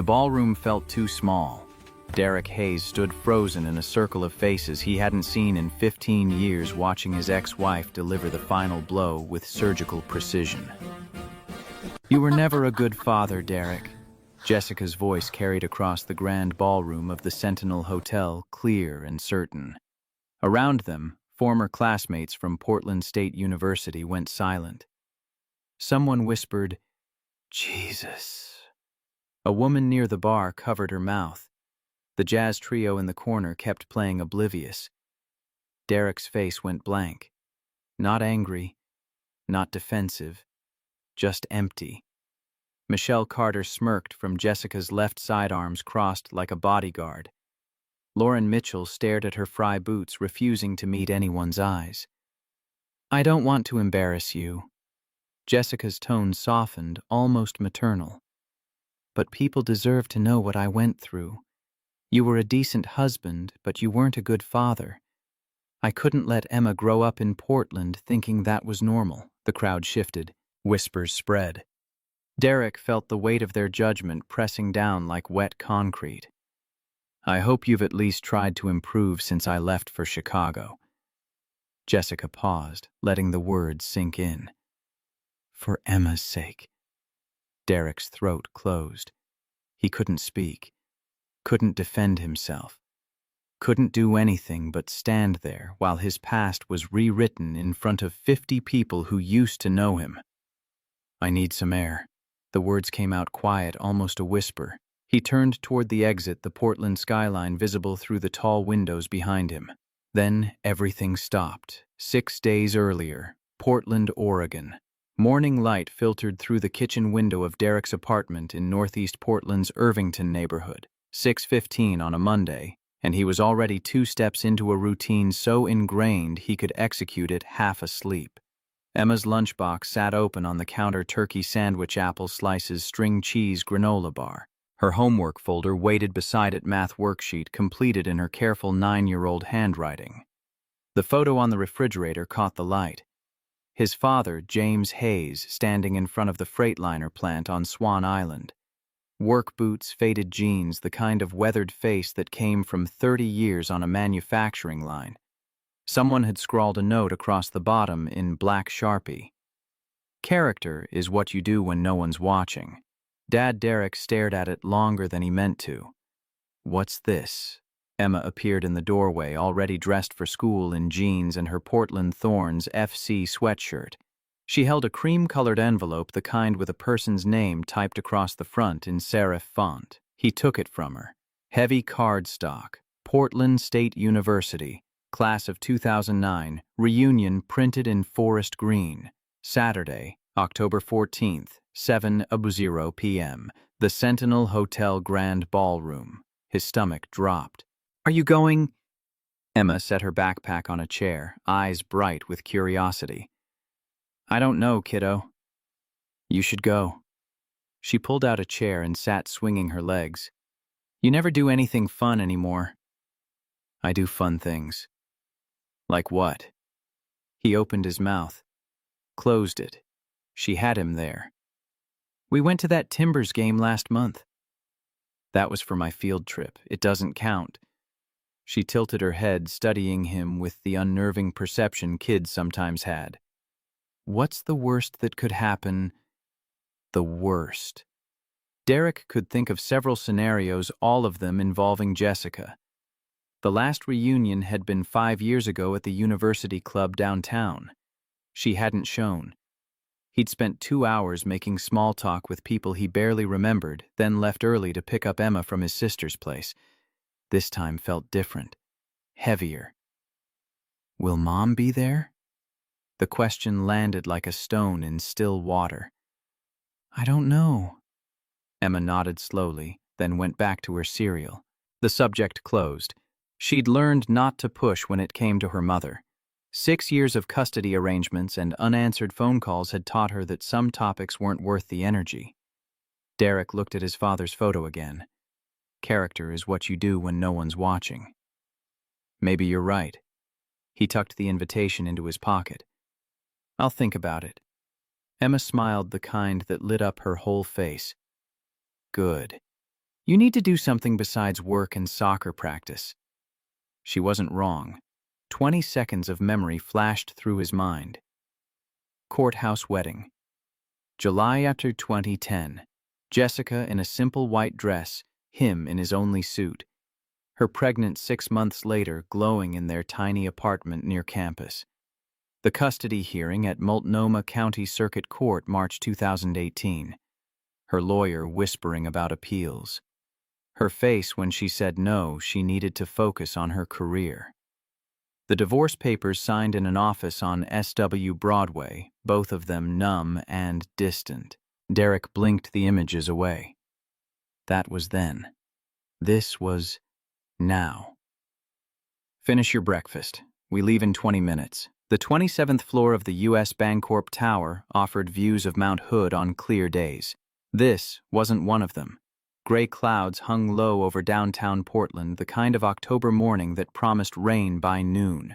The ballroom felt too small. Derek Hayes stood frozen in a circle of faces he hadn't seen in 15 years, watching his ex-wife deliver the final blow with surgical precision. "You were never a good father, Derek." Jessica's voice carried across the grand ballroom of the Sentinel Hotel, clear and certain. Around them, former classmates from Portland State University went silent. Someone whispered, "Jesus." A woman near the bar covered her mouth. The jazz trio in the corner kept playing oblivious. Derek's face went blank. Not angry, not defensive, just empty. Michelle Carter smirked from Jessica's left sidearms crossed like a bodyguard. Lauren Mitchell stared at her fry boots, refusing to meet anyone's eyes. "I don't want to embarrass you." Jessica's tone softened, almost maternal. "But people deserve to know what I went through. You were a decent husband, but you weren't a good father. I couldn't let Emma grow up in Portland thinking that was normal." The crowd shifted. Whispers spread. Derek felt the weight of their judgment pressing down like wet concrete. "I hope you've at least tried to improve since I left for Chicago." Jessica paused, letting the words sink in. "For Emma's sake." Derek's throat closed. He couldn't speak, couldn't defend himself, couldn't do anything but stand there while his past was rewritten in front of 50 people who used to know him. "I need some air." The words came out quiet, almost a whisper. He turned toward the exit, the Portland skyline visible through the tall windows behind him. Then everything stopped. 6 days earlier, Portland, Oregon. Morning light filtered through the kitchen window of Derek's apartment in Northeast Portland's Irvington neighborhood. 6:15 on a Monday, and he was already 2 steps into a routine so ingrained he could execute it half asleep. Emma's lunchbox sat open on the counter, turkey sandwich, apple slices, string cheese, granola bar. Her homework folder waited beside it, math worksheet completed in her careful 9-year-old handwriting. The photo on the refrigerator caught the light. His father, James Hayes, standing in front of the Freightliner plant on Swan Island. Work boots, faded jeans, the kind of weathered face that came from 30 years on a manufacturing line. Someone had scrawled a note across the bottom in black Sharpie. "Character is what you do when no one's watching." Dad Derek stared at it longer than he meant to. "What's this?" Emma appeared in the doorway, already dressed for school in jeans and her Portland Thorns FC sweatshirt. She held a cream-colored envelope, the kind with a person's name typed across the front in serif font. He took it from her. Heavy cardstock. Portland State University. Class of 2009. Reunion printed in forest green. Saturday, October 14th, 7:00 p.m. The Sentinel Hotel Grand Ballroom. His stomach dropped. "Are you going?" Emma set her backpack on a chair, eyes bright with curiosity. "I don't know, kiddo." "You should go." She pulled out a chair and sat swinging her legs. "You never do anything fun anymore." "I do fun things." "Like what?" He opened his mouth, closed it. She had him there. "We went to that Timbers game last month." "That was for my field trip. It doesn't count." She tilted her head, studying him with the unnerving perception kids sometimes had. What's the worst that could happen? The worst. Derek could think of several scenarios, all of them involving Jessica. The last reunion had been 5 years ago at the University Club downtown. She hadn't shown. He'd spent 2 hours making small talk with people he barely remembered, then left early to pick up Emma from his sister's place. This time felt different, heavier. Will Mom be there? The question landed like a stone in still water. I don't know. Emma nodded slowly, then went back to her cereal. The subject closed. She'd learned not to push when it came to her mother. 6 years of custody arrangements and unanswered phone calls had taught her that some topics weren't worth the energy. Derek looked at his father's photo again. Character is what you do when no one's watching. Maybe you're right. He tucked the invitation into his pocket. I'll think about it. Emma smiled, the kind that lit up her whole face. Good. You need to do something besides work and soccer practice. She wasn't wrong. 20 seconds of memory flashed through his mind. Courthouse wedding. July after 2010. Jessica in a simple white dress, him in his only suit. Her pregnant 6 months later glowing in their tiny apartment near campus. The custody hearing at Multnomah County Circuit Court, March 2018. Her lawyer whispering about appeals. Her face when she said no, she needed to focus on her career. The divorce papers signed in an office on SW Broadway, both of them numb and distant. Derek blinked the images away. That was then. This was now. Finish your breakfast. We leave in 20 minutes. The 27th floor of the U.S. Bancorp Tower offered views of Mount Hood on clear days. This wasn't one of them. Gray clouds hung low over downtown Portland, the kind of October morning that promised rain by noon.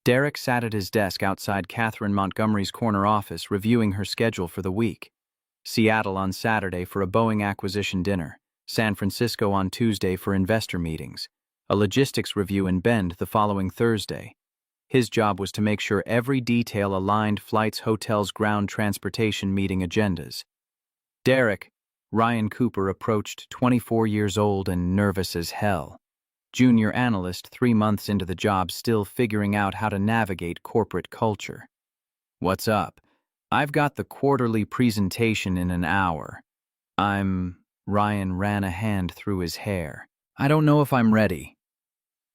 Derek sat at his desk outside Catherine Montgomery's corner office reviewing her schedule for the week. Seattle on Saturday for a Boeing acquisition dinner. San Francisco on Tuesday for investor meetings. A logistics review in Bend the following Thursday. His job was to make sure every detail aligned flights, hotels, ground transportation meeting agendas. Derek, Ryan Cooper approached, 24 years old and nervous as hell. Junior analyst 3 months into the job, still figuring out how to navigate corporate culture. What's up? I've got the quarterly presentation in an hour. Ryan ran a hand through his hair. I don't know if I'm ready.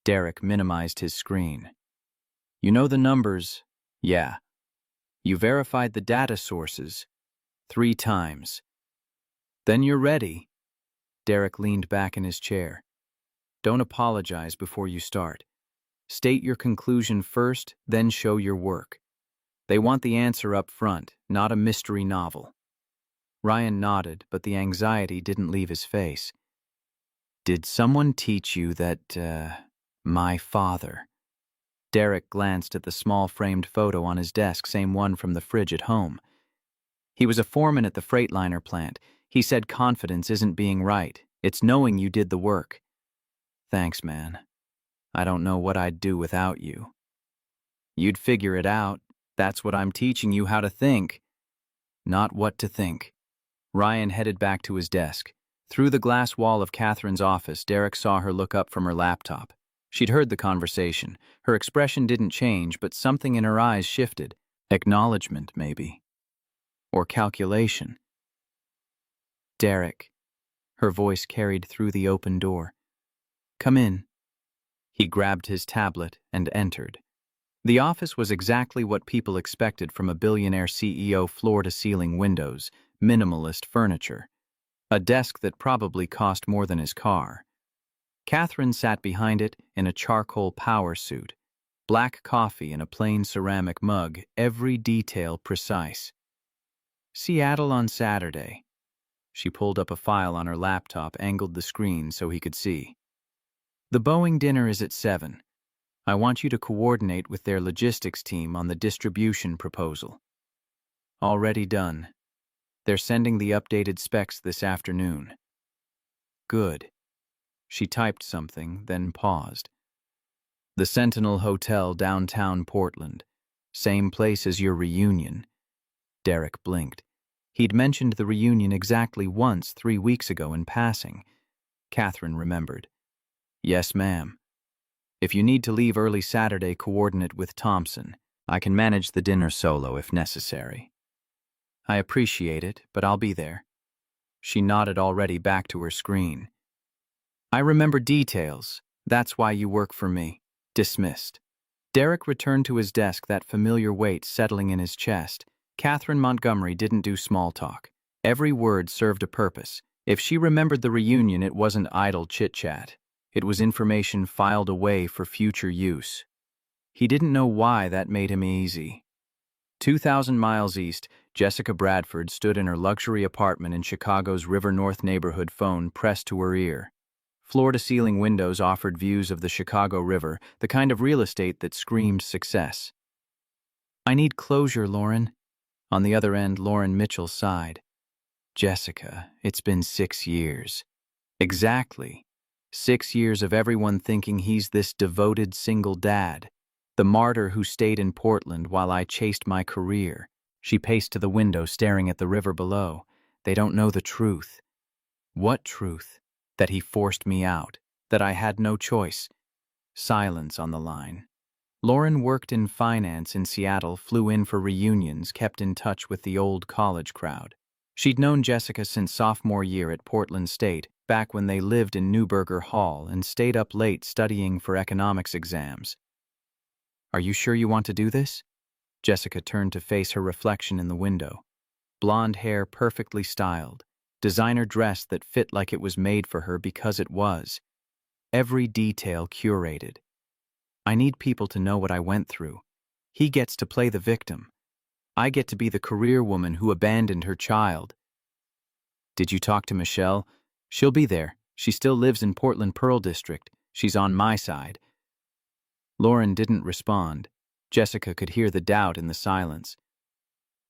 Derek minimized his screen. You know the numbers? Yeah. You verified the data sources 3 times. Then you're ready. Derek leaned back in his chair. Don't apologize before you start. State your conclusion first, then show your work. They want the answer up front, not a mystery novel. Ryan nodded, but the anxiety didn't leave his face. Did someone teach you that, my father? Derek glanced at the small framed photo on his desk, same one from the fridge at home. He was a foreman at the Freightliner plant. He said confidence isn't being right. It's knowing you did the work. Thanks, man. I don't know what I'd do without you. You'd figure it out. That's what I'm teaching you, how to think. Not what to think. Ryan headed back to his desk. Through the glass wall of Catherine's office, Derek saw her look up from her laptop. She'd heard the conversation. Her expression didn't change, but something in her eyes shifted. Acknowledgement, maybe. Or calculation. Derek. Her voice carried through the open door. Come in. He grabbed his tablet and entered. The office was exactly what people expected from a billionaire CEO, floor-to-ceiling windows, minimalist furniture. A desk that probably cost more than his car. Catherine sat behind it in a charcoal power suit. Black coffee in a plain ceramic mug, every detail precise. Seattle on Saturday. She pulled up a file on her laptop, angled the screen so he could see. The Boeing dinner is at 7. I want you to coordinate with their logistics team on the distribution proposal. Already done. They're sending the updated specs this afternoon. Good. She typed something, then paused. The Sentinel Hotel, downtown Portland. Same place as your reunion. Derek blinked. He'd mentioned the reunion exactly once 3 weeks ago in passing. Catherine remembered. Yes, ma'am. If you need to leave early Saturday, coordinate with Thompson. I can manage the dinner solo if necessary. I appreciate it, but I'll be there. She nodded already back to her screen. I remember details. That's why you work for me. Dismissed. Derek returned to his desk, that familiar weight settling in his chest. Catherine Montgomery didn't do small talk. Every word served a purpose. If she remembered the reunion, it wasn't idle chit-chat. It was information filed away for future use. He didn't know why that made him easy. 2,000 miles east, Jessica Bradford stood in her luxury apartment in Chicago's River North neighborhood, phone pressed to her ear. Floor-to-ceiling windows offered views of the Chicago River, the kind of real estate that screamed success. I need closure, Lauren. On the other end, Lauren Mitchell sighed. Jessica, it's been 6 years. Exactly. 6 years of everyone thinking he's this devoted single dad, the martyr who stayed in Portland while I chased my career. She paced to the window, staring at the river below. They don't know the truth. What truth? That he forced me out, that I had no choice. Silence on the line. Lauren worked in finance in Seattle, flew in for reunions, kept in touch with the old college crowd. She'd known Jessica since sophomore year at Portland State, back when they lived in Newberger Hall and stayed up late studying for economics exams. Are you sure you want to do this? Jessica turned to face her reflection in the window. Blonde hair perfectly styled, designer dress that fit like it was made for her because it was. Every detail curated. I need people to know what I went through. He gets to play the victim. I get to be the career woman who abandoned her child. Did you talk to Michelle? She'll be there. She still lives in Portland Pearl District. She's on my side. Lauren didn't respond. Jessica could hear the doubt in the silence.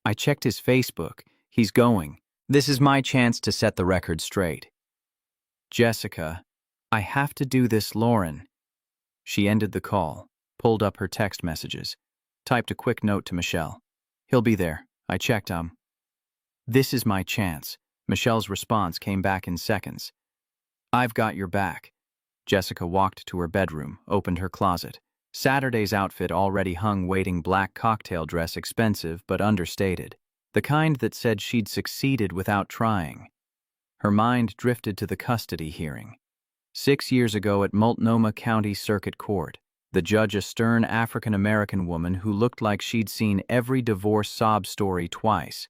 I checked his Facebook. He's going. This is my chance to set the record straight. Jessica, I have to do this, Lauren. She ended the call, pulled up her text messages, typed a quick note to Michelle. He'll be there. I checked him. This is my chance. Michelle's response came back in seconds. I've got your back. Jessica walked to her bedroom, opened her closet. Saturday's outfit already hung, waiting, black cocktail dress, expensive but understated. The kind that said she'd succeeded without trying. Her mind drifted to the custody hearing. 6 years ago at Multnomah County Circuit Court, the judge, a stern African-American woman who looked like she'd seen every divorce sob story twice.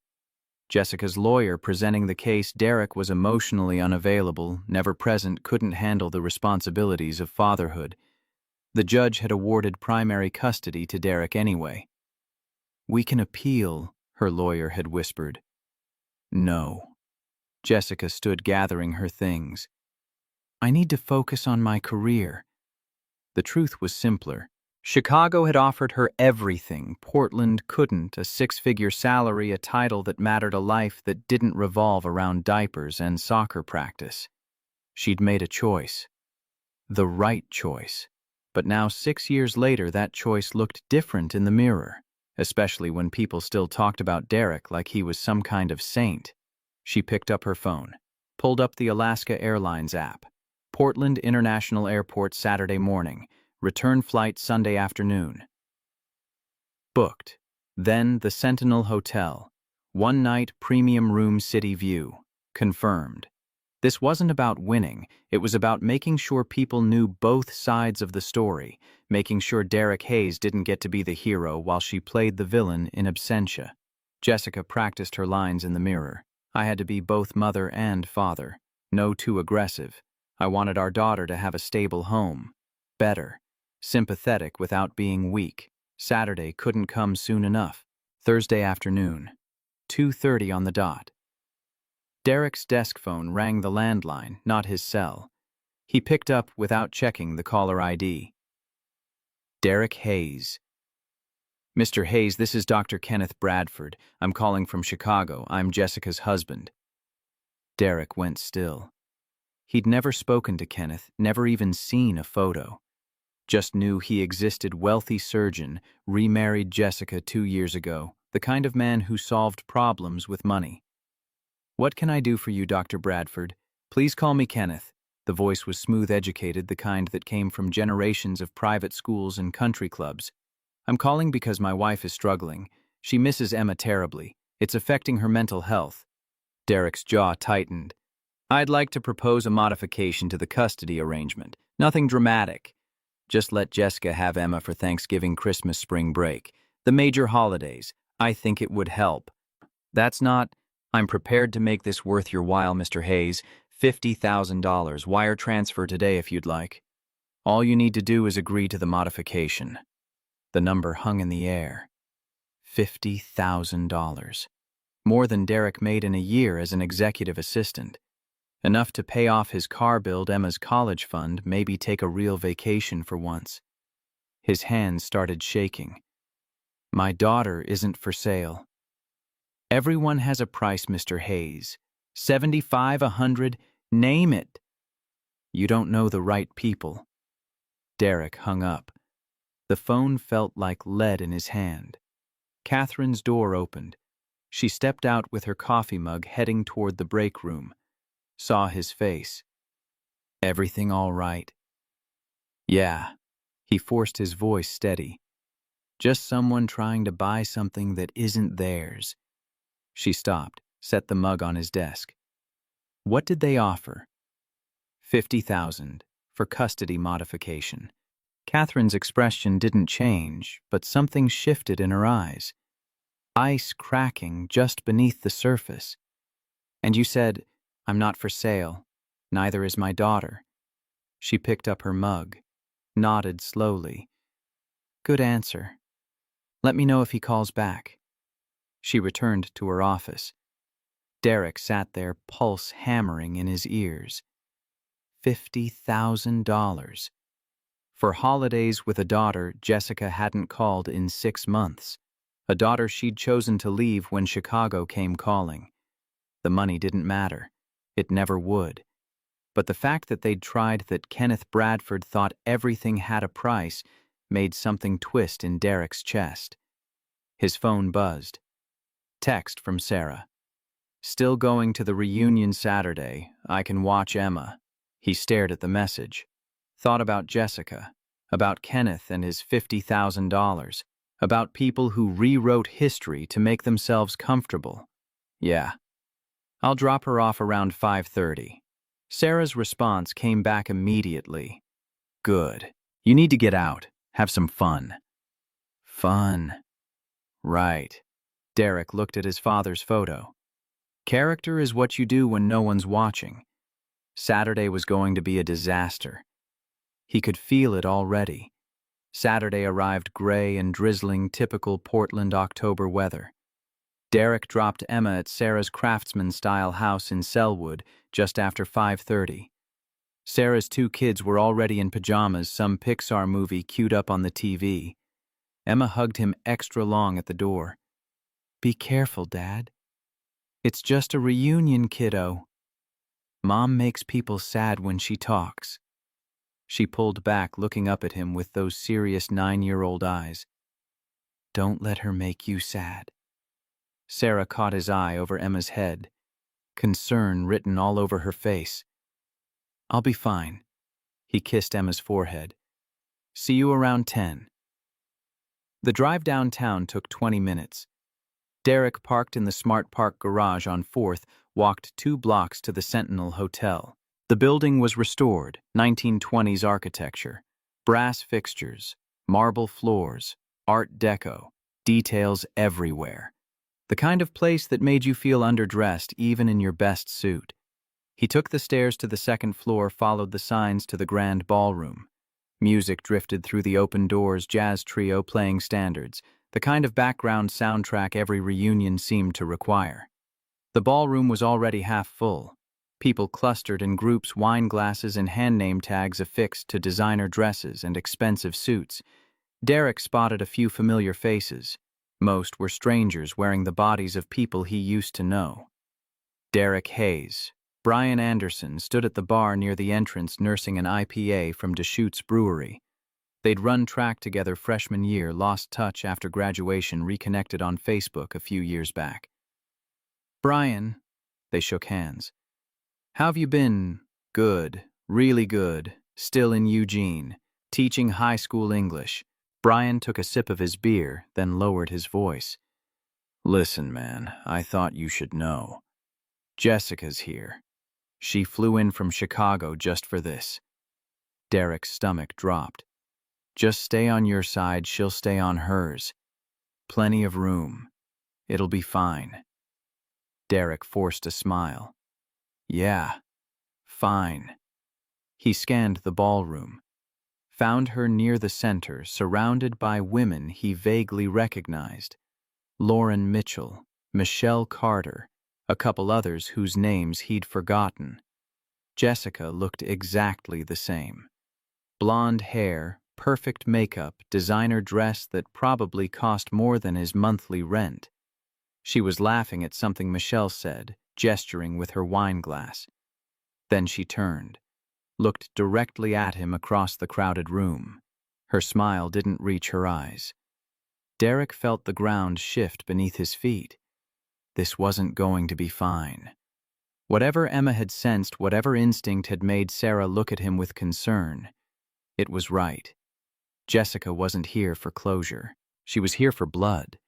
Jessica's lawyer presenting the case, Derek, was emotionally unavailable, never present, couldn't handle the responsibilities of fatherhood. The judge had awarded primary custody to Derek anyway. We can appeal, her lawyer had whispered. No. Jessica stood gathering her things. I need to focus on my career. The truth was simpler. Chicago had offered her everything Portland couldn't, a 6-figure salary, a title that mattered, a life that didn't revolve around diapers and soccer practice. She'd made a choice. The right choice. But now, 6 years later, that choice looked different in the mirror, especially when people still talked about Derek like he was some kind of saint. She picked up her phone, pulled up the Alaska Airlines app. Portland International Airport, Saturday morning. Return flight Sunday afternoon. Booked. Then the Sentinel Hotel. 1 night, premium room, city view. Confirmed. This wasn't about winning. It was about making sure people knew both sides of the story, making sure Derek Hayes didn't get to be the hero while she played the villain in absentia. Jessica practiced her lines in the mirror. I had to be both mother and father. No too aggressive. I wanted our daughter to have a stable home. Better. Sympathetic without being weak. Saturday couldn't come soon enough. Thursday afternoon. 2:30 on the dot. Derek's desk phone rang, the landline, not his cell. He picked up without checking the caller ID. Derek Hayes. Mr. Hayes, this is Dr. Kenneth Bradford. I'm calling from Chicago. I'm Jessica's husband. Derek went still. He'd never spoken to Kenneth, never even seen a photo. Just knew he existed, wealthy surgeon, remarried Jessica 2 years ago, the kind of man who solved problems with money. What can I do for you, Dr. Bradford? Please call me Kenneth. The voice was smooth, educated, the kind that came from generations of private schools and country clubs. I'm calling because my wife is struggling. She misses Emma terribly. It's affecting her mental health. Derek's jaw tightened. I'd like to propose a modification to the custody arrangement. Nothing dramatic. Just let Jessica have Emma for Thanksgiving, Christmas, spring break. The major holidays. I think it would help. That's not... I'm prepared to make this worth your while, Mr. Hayes. $50,000. Wire transfer today if you'd like. All you need to do is agree to the modification. The number hung in the air. $50,000. More than Derek made in a year as an executive assistant. Enough to pay off his car bill, Emma's college fund, maybe take a real vacation for once. His hands started shaking. My daughter isn't for sale. Everyone has a price, Mr. Hayes. 75, 100, name it. You don't know the right people. Derek hung up. The phone felt like lead in his hand. Catherine's door opened. She stepped out with her coffee mug heading toward the break room. Saw his face. Everything all right? Yeah. He forced his voice steady. Just someone trying to buy something that isn't theirs. She stopped, set the mug on his desk. What did they offer? $50,000 for custody modification. Catherine's expression didn't change, but something shifted in her eyes. Ice cracking just beneath the surface. And you said, I'm not for sale. Neither is my daughter. She picked up her mug, nodded slowly. Good answer. Let me know if he calls back. She returned to her office. Derek sat there, pulse hammering in his ears. $50,000. For holidays with a daughter Jessica hadn't called in 6 months. A daughter she'd chosen to leave when Chicago came calling. The money didn't matter. It never would. But the fact that they'd tried, that Kenneth Bradford thought everything had a price, made something twist in Derek's chest. His phone buzzed. Text from Sarah. Still going to the reunion Saturday. I can watch Emma. He stared at the message. Thought about Jessica. About Kenneth and his $50,000. About people who rewrote history to make themselves comfortable. Yeah. I'll drop her off around 5:30. Sarah's response came back immediately. Good. You need to get out. Have some fun. Fun. Right. Derek looked at his father's photo. Character is what you do when no one's watching. Saturday was going to be a disaster. He could feel it already. Saturday arrived gray and drizzling, typical Portland October weather. Derek dropped Emma at Sarah's craftsman-style house in Selwood just after 5:30. Sarah's 2 kids were already in pajamas, some Pixar movie queued up on the TV. Emma hugged him extra long at the door. Be careful, Dad. It's just a reunion, kiddo. Mom makes people sad when she talks. She pulled back, looking up at him with those serious 9-year-old eyes. Don't let her make you sad. Sarah caught his eye over Emma's head, concern written all over her face. I'll be fine. He kissed Emma's forehead. See you around 10. The drive downtown took 20 minutes. Derek parked in the Smart Park garage on 4th, walked 2 blocks to the Sentinel Hotel. The building was restored, 1920s architecture, brass fixtures, marble floors, Art Deco, details everywhere. The kind of place that made you feel underdressed even in your best suit. He took the stairs to the 2nd floor, followed the signs to the grand ballroom. Music drifted through the open doors, jazz trio playing standards, the kind of background soundtrack every reunion seemed to require. The ballroom was already half full. People clustered in groups, wine glasses and hand name tags affixed to designer dresses and expensive suits. Derek spotted a few familiar faces. Most were strangers wearing the bodies of people he used to know. Derek Hayes, Brian Anderson stood at the bar near the entrance nursing an IPA from Deschutes Brewery. They'd run track together freshman year, lost touch after graduation, reconnected on Facebook a few years back. Brian, they shook hands. How have you been? Good, really good, still in Eugene, teaching high school English. Brian took a sip of his beer, then lowered his voice. Listen, man, I thought you should know. Jessica's here. She flew in from Chicago just for this. Derek's stomach dropped. Just stay on your side, she'll stay on hers. Plenty of room. It'll be fine. Derek forced a smile. Yeah, fine. He scanned the ballroom. Found her near the center, surrounded by women he vaguely recognized. Lauren Mitchell, Michelle Carter, a couple others whose names he'd forgotten. Jessica looked exactly the same. Blonde hair, perfect makeup, designer dress that probably cost more than his monthly rent. She was laughing at something Michelle said, gesturing with her wine glass. Then she turned. looked directly at him across the crowded room. Her smile didn't reach her eyes. Derek felt the ground shift beneath his feet. This wasn't going to be fine. Whatever Emma had sensed, whatever instinct had made Sarah look at him with concern, it was right. Jessica wasn't here for closure. She was here for blood.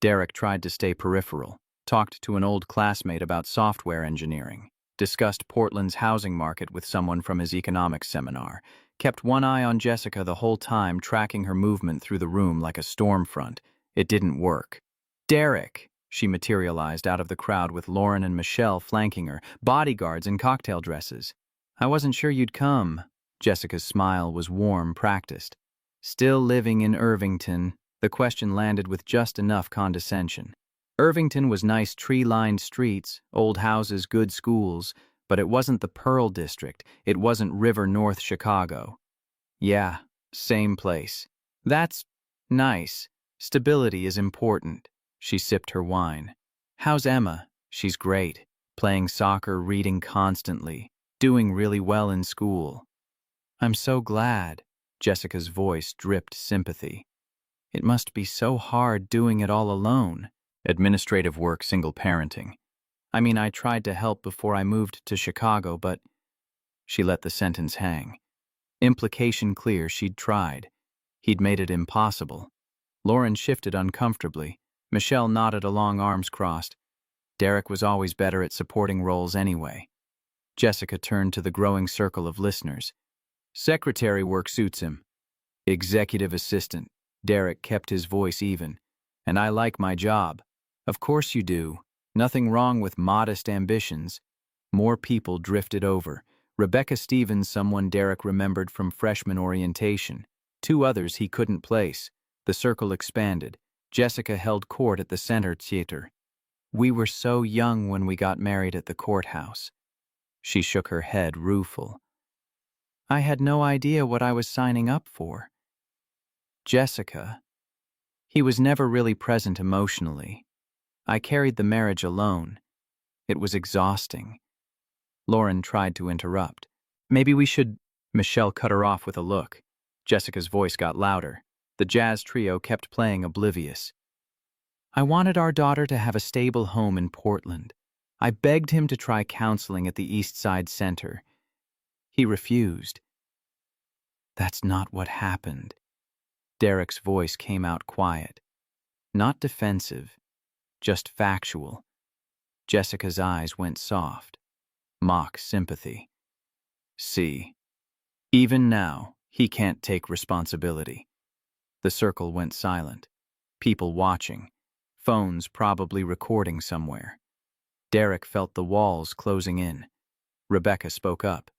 Derek tried to stay peripheral, talked to an old classmate about software engineering, discussed Portland's housing market with someone from his economics seminar, kept one eye on Jessica the whole time, tracking her movement through the room like a storm front. It didn't work. Derek! She materialized out of the crowd with Lauren and Michelle flanking her, bodyguards in cocktail dresses. I wasn't sure you'd come. Jessica's smile was warm, practiced. Still living in Irvington, the question landed with just enough condescension. Irvington was nice tree-lined streets, old houses, good schools, but it wasn't the Pearl District. It wasn't River North Chicago. Yeah, same place. That's nice. Stability is important. She sipped her wine. How's Emma? She's great. Playing soccer, reading constantly, doing really well in school. I'm so glad. Jessica's voice dripped sympathy. It must be so hard doing it all alone. Administrative work, single parenting. I mean, I tried to help before I moved to Chicago, but... She let the sentence hang. Implication clear, she'd tried. He'd made it impossible. Lauren shifted uncomfortably. Michelle nodded along, arms crossed. Derek was always better at supporting roles anyway. Jessica turned to the growing circle of listeners. Secretary work suits him. Executive assistant. Derek kept his voice even. And I like my job. Of course you do. Nothing wrong with modest ambitions. More people drifted over. Rebecca Stevens, someone Derek remembered from freshman orientation. 2 others he couldn't place. The circle expanded. Jessica held court at the Center Theater. We were so young when we got married at the courthouse. She shook her head, rueful. I had no idea what I was signing up for. Jessica. He was never really present emotionally. I carried the marriage alone. It was exhausting. Lauren tried to interrupt. Maybe we should... Michelle cut her off with a look. Jessica's voice got louder. The jazz trio kept playing, oblivious. I wanted our daughter to have a stable home in Portland. I begged him to try counseling at the East Side Center. He refused. That's not what happened. Derek's voice came out quiet. Not defensive, just factual. Jessica's eyes went soft. Mock sympathy. See. Even now, he can't take responsibility. The circle went silent. People watching. Phones probably recording somewhere. Derek felt the walls closing in. Rebecca spoke up.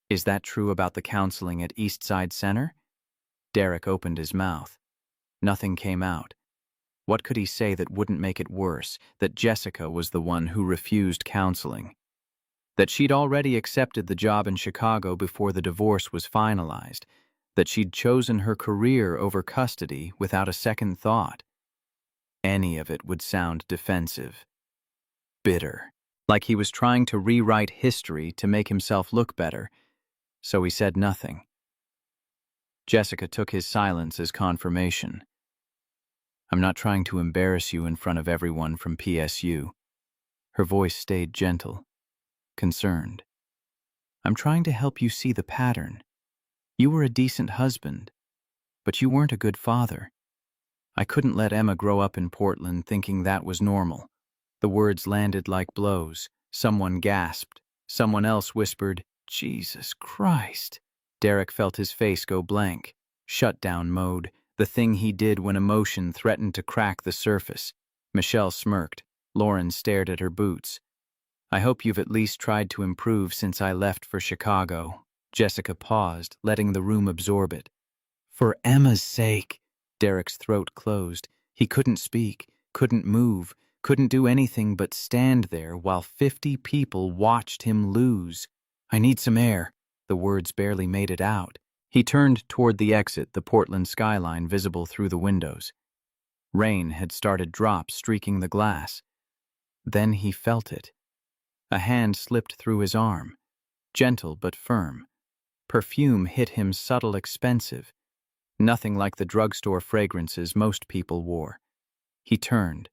Is that true about the counseling at East Side Center? Derek opened his mouth. Nothing came out. What could he say that wouldn't make it worse? That Jessica was the one who refused counseling? That she'd already accepted the job in Chicago before the divorce was finalized? That she'd chosen her career over custody without a second thought? Any of it would sound defensive. Bitter. Like he was trying to rewrite history to make himself look better. So he said nothing. Jessica took his silence as confirmation. I'm not trying to embarrass you in front of everyone from PSU. Her voice stayed gentle, concerned. I'm trying to help you see the pattern. You were a decent husband, but you weren't a good father. I couldn't let Emma grow up in Portland thinking that was normal. The words landed like blows. Someone gasped. Someone else whispered, Jesus Christ. Derek felt his face go blank. Shutdown mode, the thing he did when emotion threatened to crack the surface. Michelle smirked. Lauren stared at her boots. I hope you've at least tried to improve since I left for Chicago. Jessica paused, letting the room absorb it. For Emma's sake. Derek's throat closed. He couldn't speak, couldn't move, couldn't do anything but stand there while 50 people watched him lose. I need some air. The words barely made it out. He turned toward the exit, the Portland skyline visible through the windows. Rain had started drops streaking the glass. Then he felt it. A hand slipped through his arm, gentle but firm. Perfume hit him subtle, expensive, nothing like the drugstore fragrances most people wore. He turned.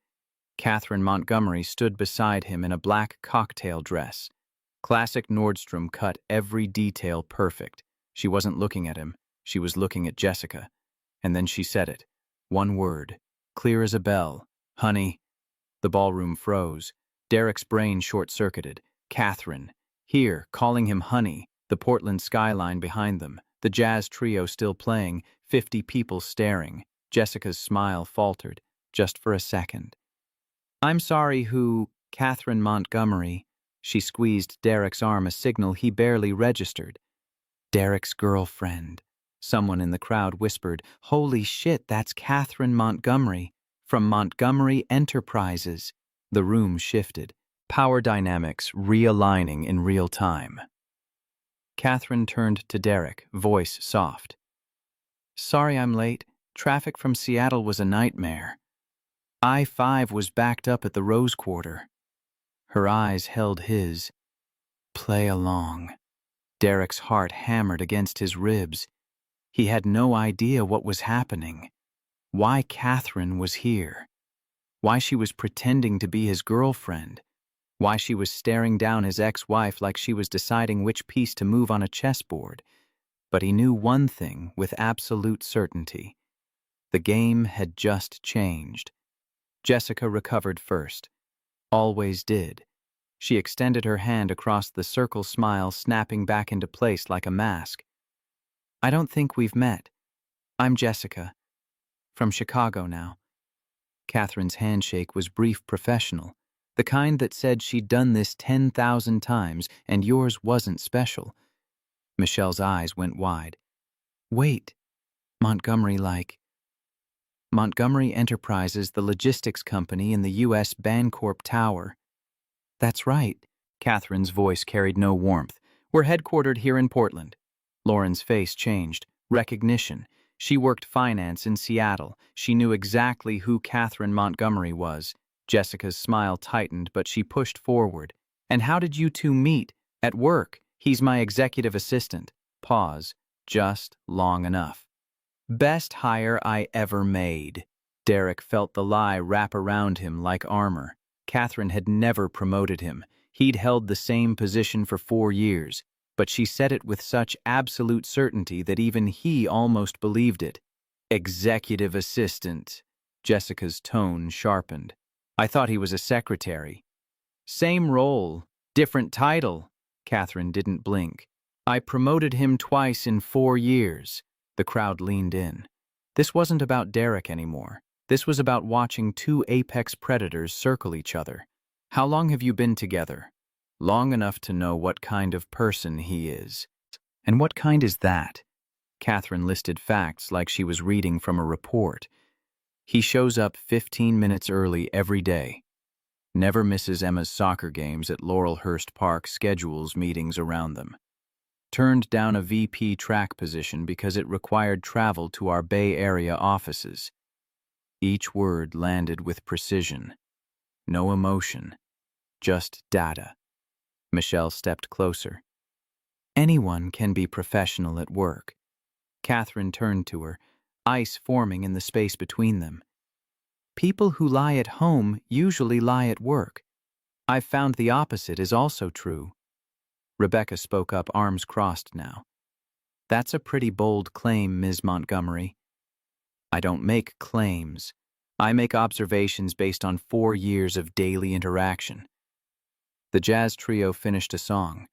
Catherine Montgomery stood beside him in a black cocktail dress. Classic Nordstrom cut, every detail perfect. She wasn't looking at him. She was looking at Jessica. And then she said it. One word, clear as a bell. Honey. The ballroom froze. Derek's brain short-circuited. Catherine. Here, calling him honey. The Portland skyline behind them. The jazz trio still playing. 50 people staring. Jessica's smile faltered, just for a second. I'm sorry, who? Catherine Montgomery. She squeezed Derek's arm, a signal he barely registered. Derek's girlfriend. Someone in the crowd whispered, Holy shit, that's Catherine Montgomery, from Montgomery Enterprises. The room shifted, power dynamics realigning in real time. Catherine turned to Derek, voice soft. Sorry I'm late. Traffic from Seattle was a nightmare. I-5 was backed up at the Rose Quarter. Her eyes held his. Play along. Derek's heart hammered against his ribs. He had no idea what was happening. Why Catherine was here. Why she was pretending to be his girlfriend. Why she was staring down his ex-wife like she was deciding which piece to move on a chessboard. But he knew one thing with absolute certainty. The game had just changed. Jessica recovered first. Always did. She extended her hand across the circle, smile snapping back into place like a mask. I don't think we've met. I'm Jessica. From Chicago now. Catherine's handshake was brief, professional. The kind that said she'd done this 10,000 times and yours wasn't special. Michelle's eyes went wide. Wait. Montgomery Enterprises, the logistics company in the U.S. Bancorp Tower. That's right. Catherine's voice carried no warmth. We're headquartered here in Portland. Lauren's face changed. Recognition. She worked finance in Seattle. She knew exactly who Catherine Montgomery was. Jessica's smile tightened, but she pushed forward. And how did you two meet? At work. He's my executive assistant. Pause. Just long enough. Best hire I ever made. Derek felt the lie wrap around him like armor. Catherine had never promoted him. He'd held the same position for 4 years, but she said it with such absolute certainty that even he almost believed it. Executive assistant. Jessica's tone sharpened. I thought he was a secretary. Same role, different title. Catherine didn't blink. I promoted him twice in 4 years. The crowd leaned in. This wasn't about Derek anymore. This was about watching two apex predators circle each other. How long have you been together? Long enough to know what kind of person he is. And what kind is that? Catherine listed facts like she was reading from a report. He shows up 15 minutes early every day. Never misses Emma's soccer games at Laurelhurst Park, schedules meetings around them. Turned down a VP track position because it required travel to our Bay Area offices. Each word landed with precision. No emotion, just data. Michelle stepped closer. Anyone can be professional at work. Catherine turned to her, ice forming in the space between them. People who lie at home usually lie at work. I've found the opposite is also true. Rebecca spoke up, arms crossed now. That's a pretty bold claim, Ms. Montgomery. I don't make claims. I make observations based on 4 years of daily interaction. The jazz trio finished a song,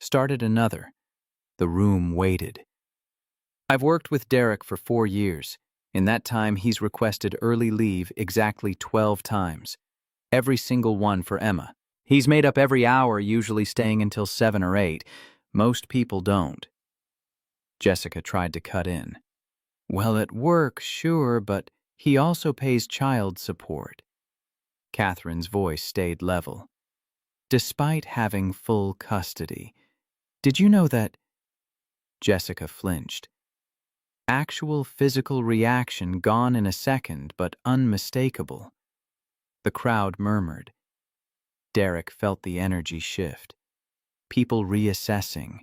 started another. The room waited. I've worked with Derek for 4 years. In that time, he's requested early leave exactly 12 times. Every single one for Emma. He's made up every hour, usually staying until 7 or 8. Most people don't. Jessica tried to cut in. Well, at work, sure, but he also pays child support. Catherine's voice stayed level. Despite having full custody. Did you know that? Jessica flinched. Actual physical reaction gone in a second, but unmistakable. The crowd murmured. Derek felt the energy shift. People reassessing,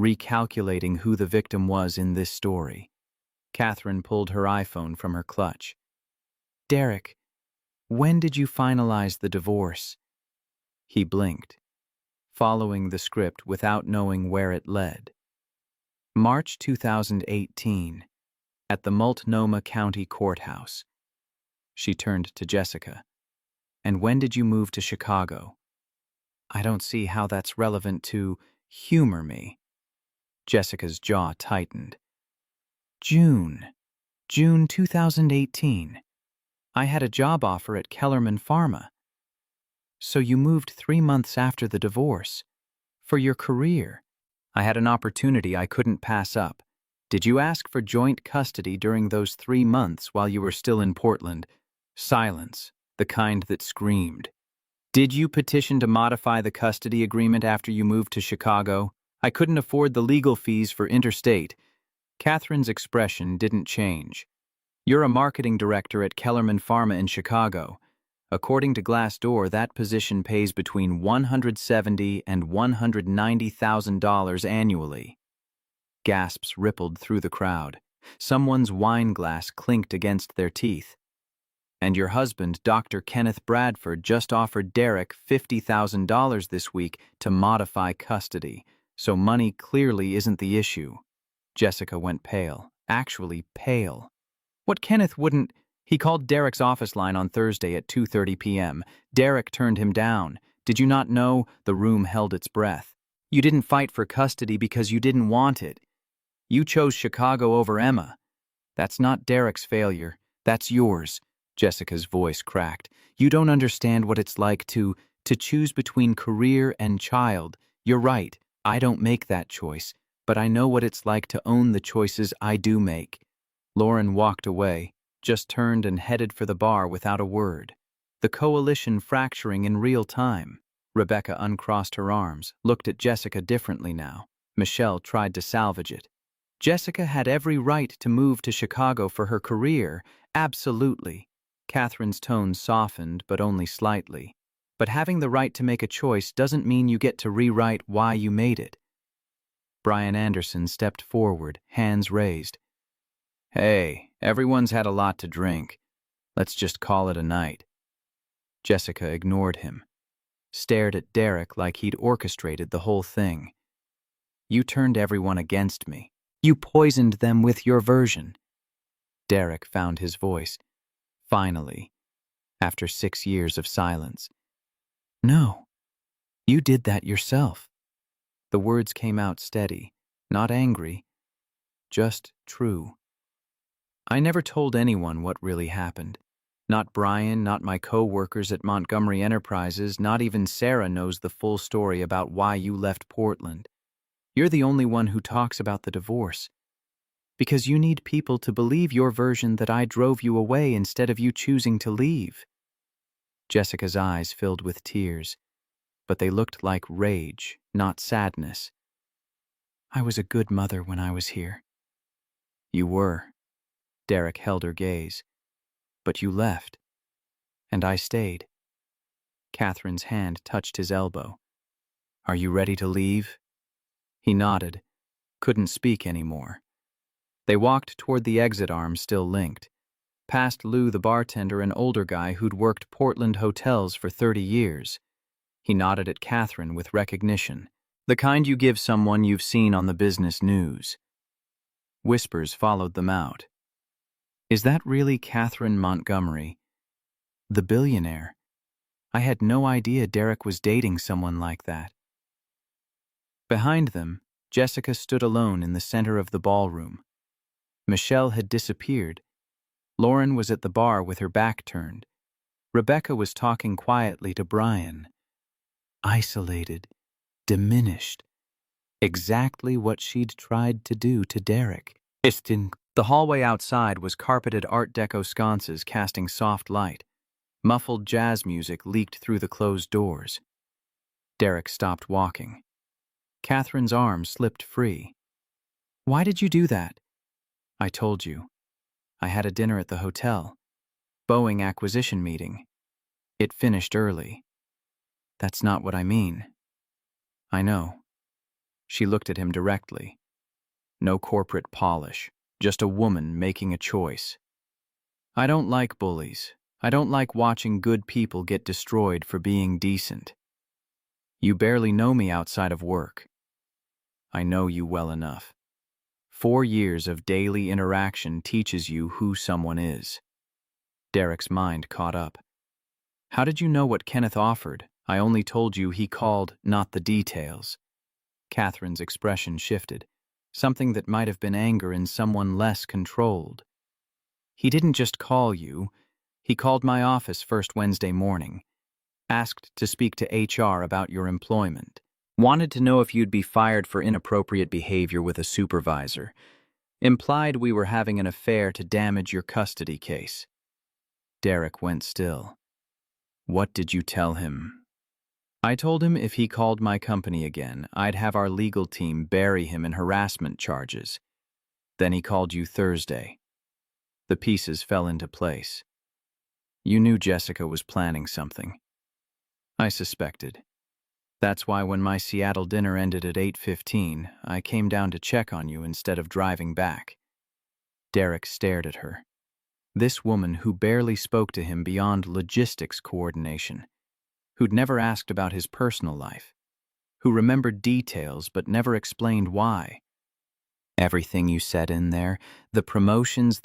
recalculating who the victim was in this story. Catherine pulled her iPhone from her clutch. "Derek, when did you finalize the divorce?" He blinked, following the script without knowing where it led. March 2018, at the Multnomah County Courthouse. She turned to Jessica. "And when did you move to Chicago?" "I don't see how that's relevant to humor me." Jessica's jaw tightened. June 2018. I had a job offer at Kellerman Pharma." "So you moved 3 months after the divorce. For your career." "I had an opportunity I couldn't pass up." "Did you ask for joint custody during those 3 months while you were still in Portland?" Silence, the kind that screamed. "Did you petition to modify the custody agreement after you moved to Chicago?" "I couldn't afford the legal fees for interstate." Catherine's expression didn't change. "You're a marketing director at Kellerman Pharma in Chicago. According to Glassdoor, that position pays between $170,000 and $190,000 annually." Gasps rippled through the crowd. Someone's wine glass clinked against their teeth. "And your husband, Dr. Kenneth Bradford, just offered Derek $50,000 this week to modify custody, so money clearly isn't the issue." Jessica went pale, actually pale. "What Kenneth wouldn't—" "He called Derek's office line on Thursday at 2:30 p.m. Derek turned him down. Did you not know?" The room held its breath. "You didn't fight for custody because you didn't want it. You chose Chicago over Emma. That's not Derek's failure. That's yours." Jessica's voice cracked. "You don't understand what it's like to choose between career and child. You're right, I don't make that choice, but I know what it's like to own the choices I do make." Lauren walked away, just turned and headed for the bar without a word. The coalition fracturing in real time. Rebecca uncrossed her arms, looked at Jessica differently now. Michelle tried to salvage it. Jessica had every right to move to Chicago for her career, absolutely. Catherine's tone softened, but only slightly. But having the right to make a choice doesn't mean you get to rewrite why you made it. Brian Anderson stepped forward, hands raised. "Hey, everyone's had a lot to drink. Let's just call it a night." Jessica ignored him, stared at Derek like he'd orchestrated the whole thing. "You turned everyone against me. You poisoned them with your version." Derek found his voice, finally, after 6 years of silence. "No, you did that yourself." The words came out steady, not angry, just true. "I never told anyone what really happened. Not Brian, not my co-workers at Montgomery Enterprises, not even Sarah knows the full story about why you left Portland. You're the only one who talks about the divorce. Because you need people to believe your version that I drove you away instead of you choosing to leave." Jessica's eyes filled with tears, but they looked like rage, not sadness. "I was a good mother when I was here." "You were." Derek held her gaze. "But you left, and I stayed." Catherine's hand touched his elbow. "Are you ready to leave?" He nodded, couldn't speak anymore. They walked toward the exit arm still linked, past Lou the bartender, an older guy who'd worked Portland hotels for 30 years. He nodded at Catherine with recognition, the kind you give someone you've seen on the business news. Whispers followed them out. "Is that really Catherine Montgomery? The billionaire? I had no idea Derek was dating someone like that." Behind them, Jessica stood alone in the center of the ballroom. Michelle had disappeared. Lauren was at the bar with her back turned. Rebecca was talking quietly to Brian. Isolated, diminished. Exactly what she'd tried to do to Derek. The hallway outside was carpeted Art Deco sconces casting soft light. Muffled jazz music leaked through the closed doors. Derek stopped walking. Catherine's arm slipped free. "Why did you do that?" "I told you. I had a dinner at the hotel. Boeing acquisition meeting. It finished early." "That's not what I mean." "I know." She looked at him directly. No corporate polish, just a woman making a choice. I don't like bullies. I don't like watching good people get destroyed for being decent. You barely know me outside of work. I know you well enough. 4 years of daily interaction teaches you who someone is. Derek's mind caught up. How did you know what Kenneth offered? I only told you he called, not the details. Catherine's expression shifted, something that might have been anger in someone less controlled. He didn't just call you. He called my office first Wednesday morning, asked to speak to HR about your employment, wanted to know if you'd be fired for inappropriate behavior with a supervisor, implied we were having an affair to damage your custody case. Derek went still. What did you tell him? I told him if he called my company again, I'd have our legal team bury him in harassment charges. Then he called you Thursday. The pieces fell into place. You knew Jessica was planning something. I suspected. That's why when my Seattle dinner ended at 8:15, I came down to check on you instead of driving back. Derek stared at her. This woman who barely spoke to him beyond logistics coordination, who'd never asked about his personal life, who remembered details but never explained why. Everything you said in there, the promotions,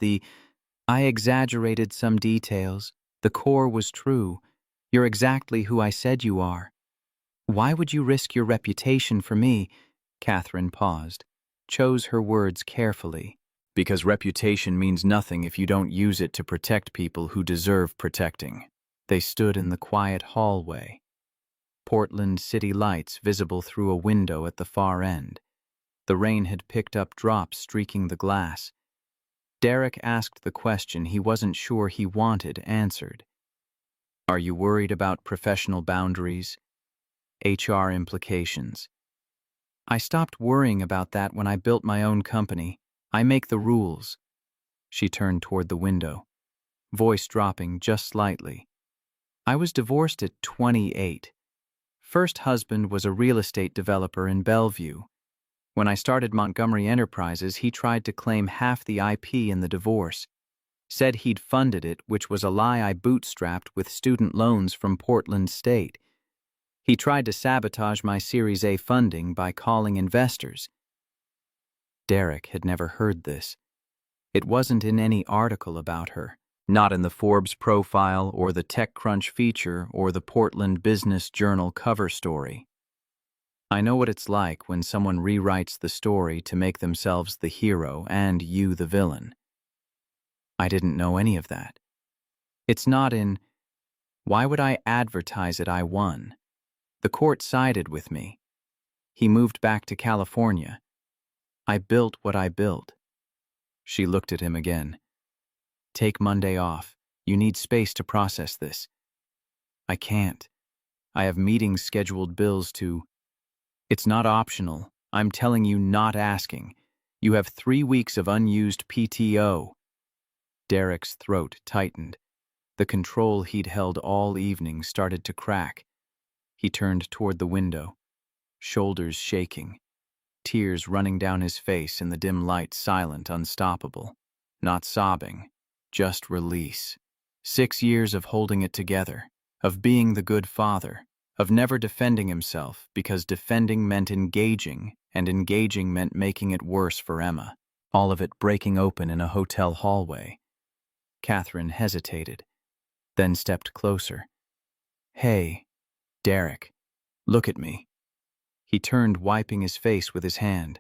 I exaggerated some details. The core was true. You're exactly who I said you are. Why would you risk your reputation for me? Catherine paused, chose her words carefully. Because reputation means nothing if you don't use it to protect people who deserve protecting. They stood in the quiet hallway. Portland city lights visible through a window at the far end. The rain had picked up drops streaking the glass. Derek asked the question he wasn't sure he wanted answered. Are you worried about professional boundaries? HR implications? I stopped worrying about that when I built my own company. I make the rules. She turned toward the window, voice dropping just slightly. I was divorced at 28. First husband was a real estate developer in Bellevue. When I started Montgomery Enterprises, he tried to claim half the IP in the divorce. Said he'd funded it, which was a lie I bootstrapped with student loans from Portland State. He tried to sabotage my Series A funding by calling investors. Derek had never heard this. It wasn't in any article about her, not in the Forbes profile or the TechCrunch feature or the Portland Business Journal cover story. I know what it's like when someone rewrites the story to make themselves the hero and you the villain. I didn't know any of that. It's not in, why would I advertise it? I won. The court sided with me. He moved back to California. I built what I built. She looked at him again. Take Monday off. You need space to process this. I can't. I have meetings scheduled, bills to... It's not optional. I'm telling you, not asking. You have 3 weeks of unused PTO. Derek's throat tightened. The control he'd held all evening started to crack. He turned toward the window, shoulders shaking, tears running down his face in the dim light, silent, unstoppable. Not sobbing, just release. 6 years of holding it together, of being the good father, of never defending himself because defending meant engaging, and engaging meant making it worse for Emma. All of it breaking open in a hotel hallway. Catherine hesitated, then stepped closer. Hey, Derek, look at me. He turned, wiping his face with his hand.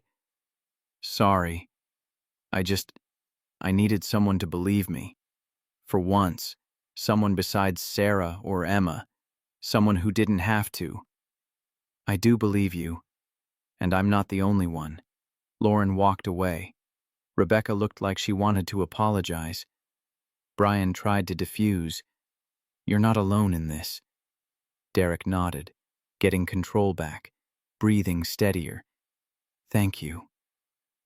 Sorry. I needed someone to believe me. For once, someone besides Sarah or Emma, someone who didn't have to. I do believe you, and I'm not the only one. Lauren walked away. Rebecca looked like she wanted to apologize. Brian tried to diffuse. You're not alone in this. Derek nodded, getting control back, breathing steadier. Thank you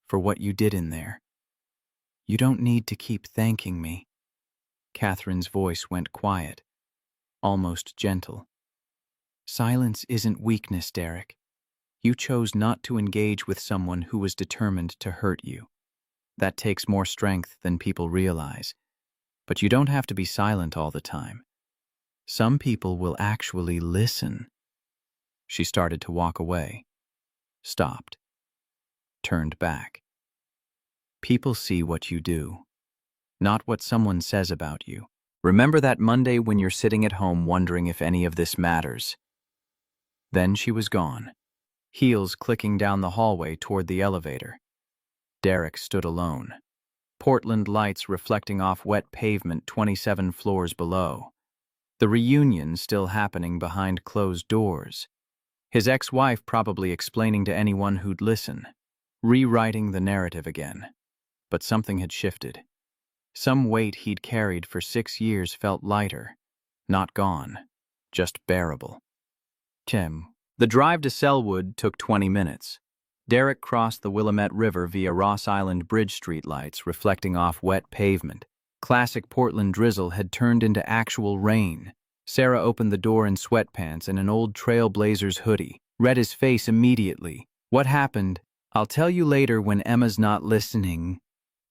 for what you did in there. You don't need to keep thanking me. Catherine's voice went quiet, almost gentle. Silence isn't weakness, Derek. You chose not to engage with someone who was determined to hurt you. That takes more strength than people realize. But you don't have to be silent all the time. Some people will actually listen. She started to walk away, stopped, turned back. People see what you do, not what someone says about you. Remember that Monday when you're sitting at home wondering if any of this matters? Then she was gone, heels clicking down the hallway toward the elevator. Derek stood alone, Portland lights reflecting off wet pavement 27 floors below. The reunion still happening behind closed doors. His ex-wife probably explaining to anyone who'd listen, rewriting the narrative again. But something had shifted. Some weight he'd carried for 6 years felt lighter, not gone, just bearable. The drive to Selwood took 20 minutes. Derek crossed the Willamette River via Ross Island Bridge streetlights reflecting off wet pavement. Classic Portland drizzle had turned into actual rain. Sarah opened the door in sweatpants and an old Trailblazers hoodie, read his face immediately. What happened? I'll tell you later when Emma's not listening.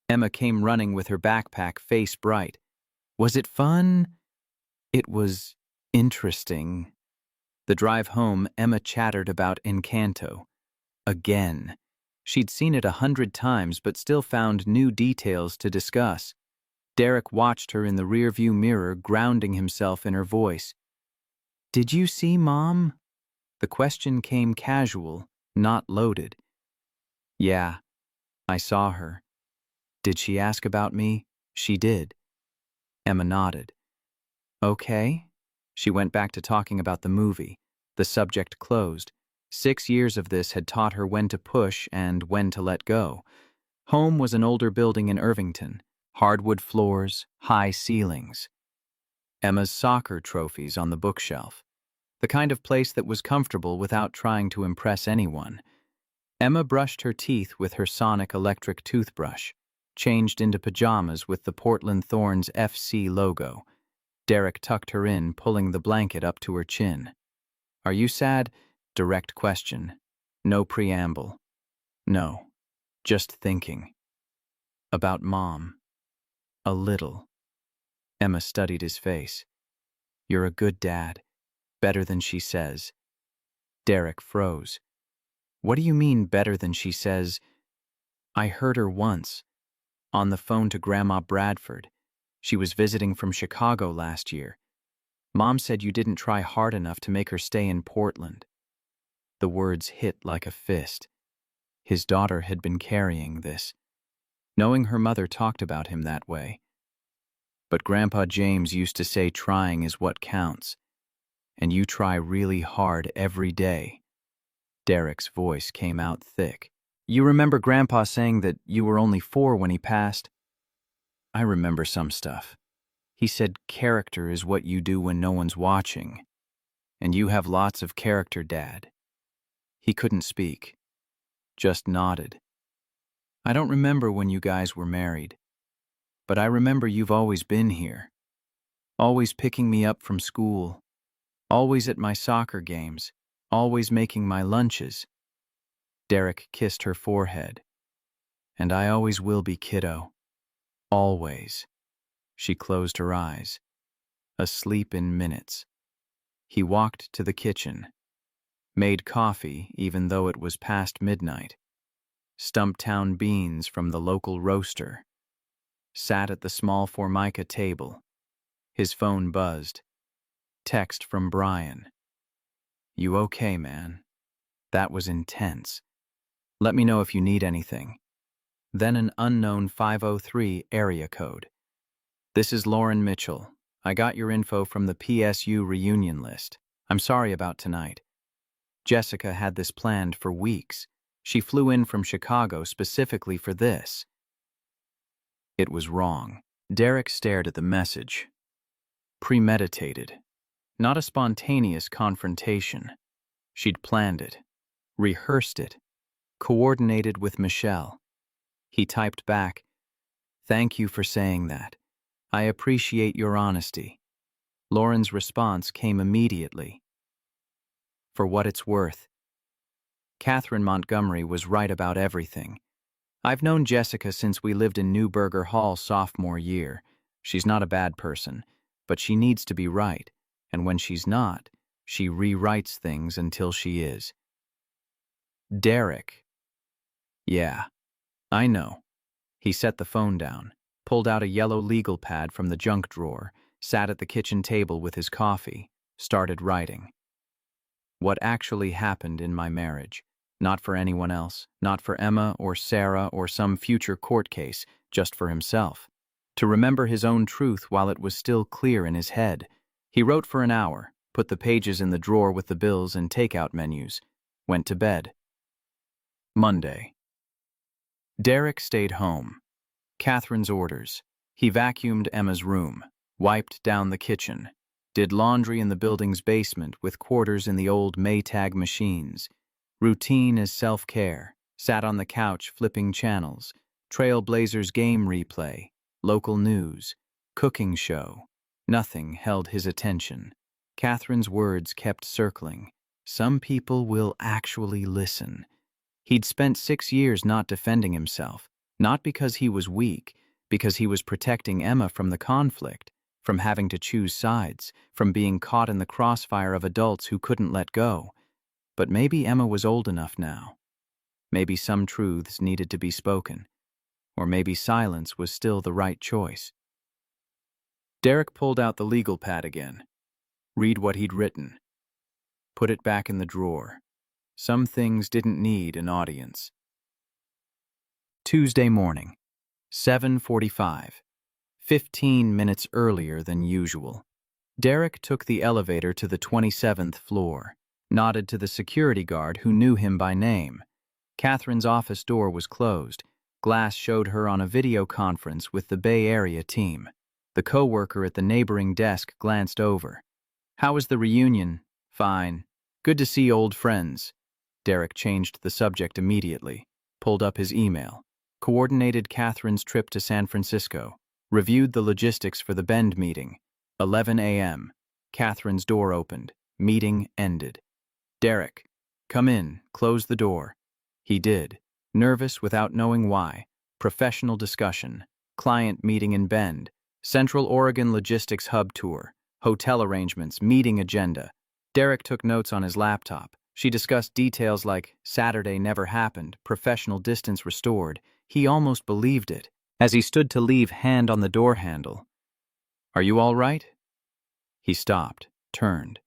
Emma came running with her backpack, face bright. Was it fun? It was interesting. The drive home, Emma chattered about Encanto. Again. She'd seen it 100 times but still found new details to discuss. Derek watched her in the rearview mirror, grounding himself in her voice. Did you see Mom? The question came casual, not loaded. Yeah, I saw her. Did she ask about me? She did. Emma nodded. Okay. She went back to talking about the movie. The subject closed. 6 years of this had taught her when to push and when to let go. Home was an older building in Irvington. Hardwood floors, high ceilings. Emma's soccer trophies on the bookshelf. The kind of place that was comfortable without trying to impress anyone. Emma brushed her teeth with her Sonic electric toothbrush, changed into pajamas with the Portland Thorns FC logo. Derek tucked her in, pulling the blanket up to her chin. Are you sad? Direct question. No preamble. No. Just thinking. About Mom. A little. Emma studied his face. You're a good dad. Better than she says. Derek froze. What do you mean, better than she says? I heard her once. On the phone to Grandma Bradford. She was visiting from Chicago last year. Mom said you didn't try hard enough to make her stay in Portland. The words hit like a fist. His daughter had been carrying this, knowing her mother talked about him that way. But Grandpa James used to say trying is what counts, and you try really hard every day. Derek's voice came out thick. You remember Grandpa saying that you were only 4 when he passed? I remember some stuff. He said character is what you do when no one's watching, and you have lots of character, Dad. He couldn't speak, just nodded. I don't remember when you guys were married, but I remember you've always been here, always picking me up from school, always at my soccer games, always making my lunches. Derek kissed her forehead. And I always will be, kiddo. Always. She closed her eyes, asleep in minutes. He walked to the kitchen, made coffee even though it was past midnight, Stumptown beans from the local roaster, sat at the small Formica table. His phone buzzed. Text from Brian. You okay, man? That was intense. Let me know if you need anything. Then an unknown 503 area code. This is Lauren Mitchell. I got your info from the PSU reunion list. I'm sorry about tonight. Jessica had this planned for weeks. She flew in from Chicago specifically for this. It was wrong. Derek stared at the message. Premeditated. Not a spontaneous confrontation. She'd planned it, rehearsed it, coordinated with Michelle. He typed back, Thank you for saying that. I appreciate your honesty. Lauren's response came immediately. For what it's worth. Catherine Montgomery was right about everything. I've known Jessica since we lived in Newburger Hall sophomore year. She's not a bad person, but she needs to be right, and when she's not, she rewrites things until she is. Derek. Yeah, I know. He set the phone down, pulled out a yellow legal pad from the junk drawer, sat at the kitchen table with his coffee, started writing. What actually happened in my marriage. Not for anyone else, not for Emma or Sarah or some future court case, just for himself. To remember his own truth while it was still clear in his head. He wrote for an hour, put the pages in the drawer with the bills and takeout menus, went to bed. Monday. Derek stayed home. Catherine's orders. He vacuumed Emma's room, wiped down the kitchen, did laundry in the building's basement with quarters in the old Maytag machines. Routine as self-care, sat on the couch flipping channels, Trailblazers game replay, local news, cooking show. Nothing held his attention. Catherine's words kept circling. Some people will actually listen. He'd spent 6 years not defending himself, not because he was weak, because he was protecting Emma from the conflict, from having to choose sides, from being caught in the crossfire of adults who couldn't let go. But maybe Emma was old enough now. Maybe some truths needed to be spoken. Or maybe silence was still the right choice. Derek pulled out the legal pad again. Read what he'd written. Put it back in the drawer. Some things didn't need an audience. Tuesday morning, 7:45. 15 minutes earlier than usual. Derek took the elevator to the 27th floor. Nodded to the security guard who knew him by name. Catherine's office door was closed. Glass showed her on a video conference with the Bay Area team. The co-worker at the neighboring desk glanced over. "How was the reunion?" "Fine. Good to see old friends." Derek changed the subject immediately, pulled up his email, coordinated Catherine's trip to San Francisco, reviewed the logistics for the Bend meeting. 11 a.m. Catherine's door opened. Meeting ended. "Derek, come in, close the door." He did, nervous without knowing why. Professional discussion, client meeting in Bend, Central Oregon Logistics Hub tour, hotel arrangements, meeting agenda. Derek took notes on his laptop. She discussed details like Saturday never happened, professional distance restored. He almost believed it. As he stood to leave, hand on the door handle. "Are you all right?" He stopped, turned.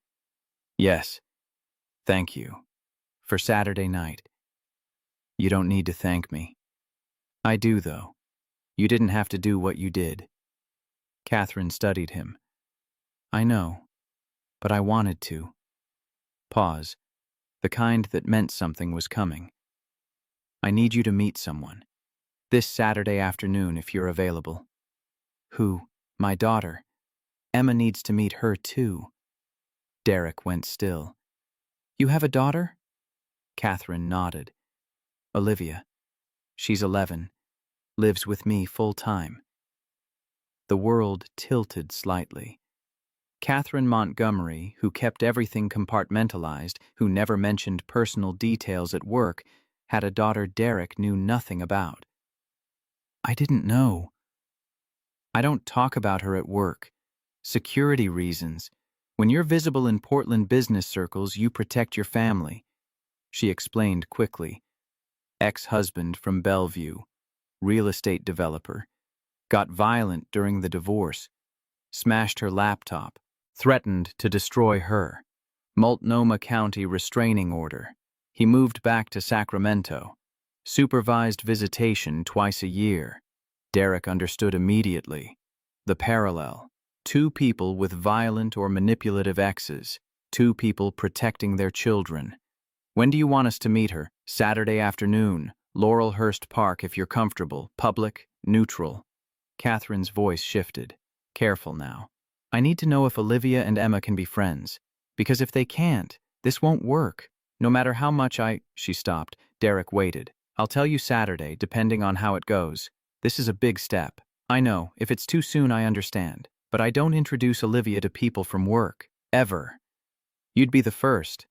"Yes. Thank you. For Saturday night." "You don't need to thank me." "I do, though. You didn't have to do what you did." Catherine studied him. "I know, but I wanted to." Pause. The kind that meant something was coming. "I need you to meet someone. This Saturday afternoon, if you're available." "Who?" "My daughter. Emma needs to meet her, too." Derek went still. "You have a daughter?" Catherine nodded. "Olivia. She's 11. Lives with me full-time." The world tilted slightly. Catherine Montgomery, who kept everything compartmentalized, who never mentioned personal details at work, had a daughter Derek knew nothing about. "I didn't know." "I don't talk about her at work. Security reasons. When you're visible in Portland business circles, you protect your family." She explained quickly. Ex-husband from Bellevue, real estate developer, got violent during the divorce, smashed her laptop, threatened to destroy her. Multnomah County restraining order. He moved back to Sacramento. Supervised visitation twice a year. Derek understood immediately. The parallel. 2 people with violent or manipulative exes. 2 people protecting their children. "When do you want us to meet her?" "Saturday afternoon. Laurelhurst Park if you're comfortable. Public, neutral." Catherine's voice shifted. "Careful now. I need to know if Olivia and Emma can be friends. Because if they can't, this won't work. No matter how much She stopped. Derek waited. "I'll tell you Saturday, depending on how it goes. This is a big step. I know, if it's too soon I understand. But I don't introduce Olivia to people from work. Ever. You'd be the first."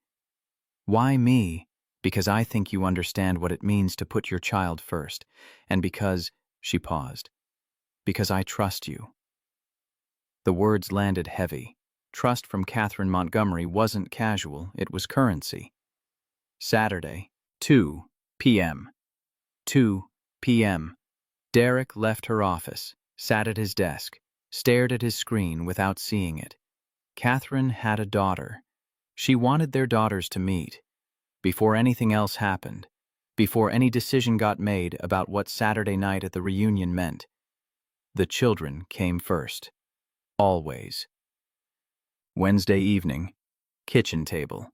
"Why me?" Because I think you understand what it means to put your child first, and because, she paused, because I trust you. The words landed heavy. Trust from Catherine Montgomery wasn't casual, it was currency. Saturday, 2 p.m. 2 p.m. Derek left her office, sat at his desk, stared at his screen without seeing it. Catherine had a daughter. She wanted their daughters to meet. Before anything else happened, before any decision got made about what Saturday night at the reunion meant, the children came first. Always. Wednesday evening, kitchen table.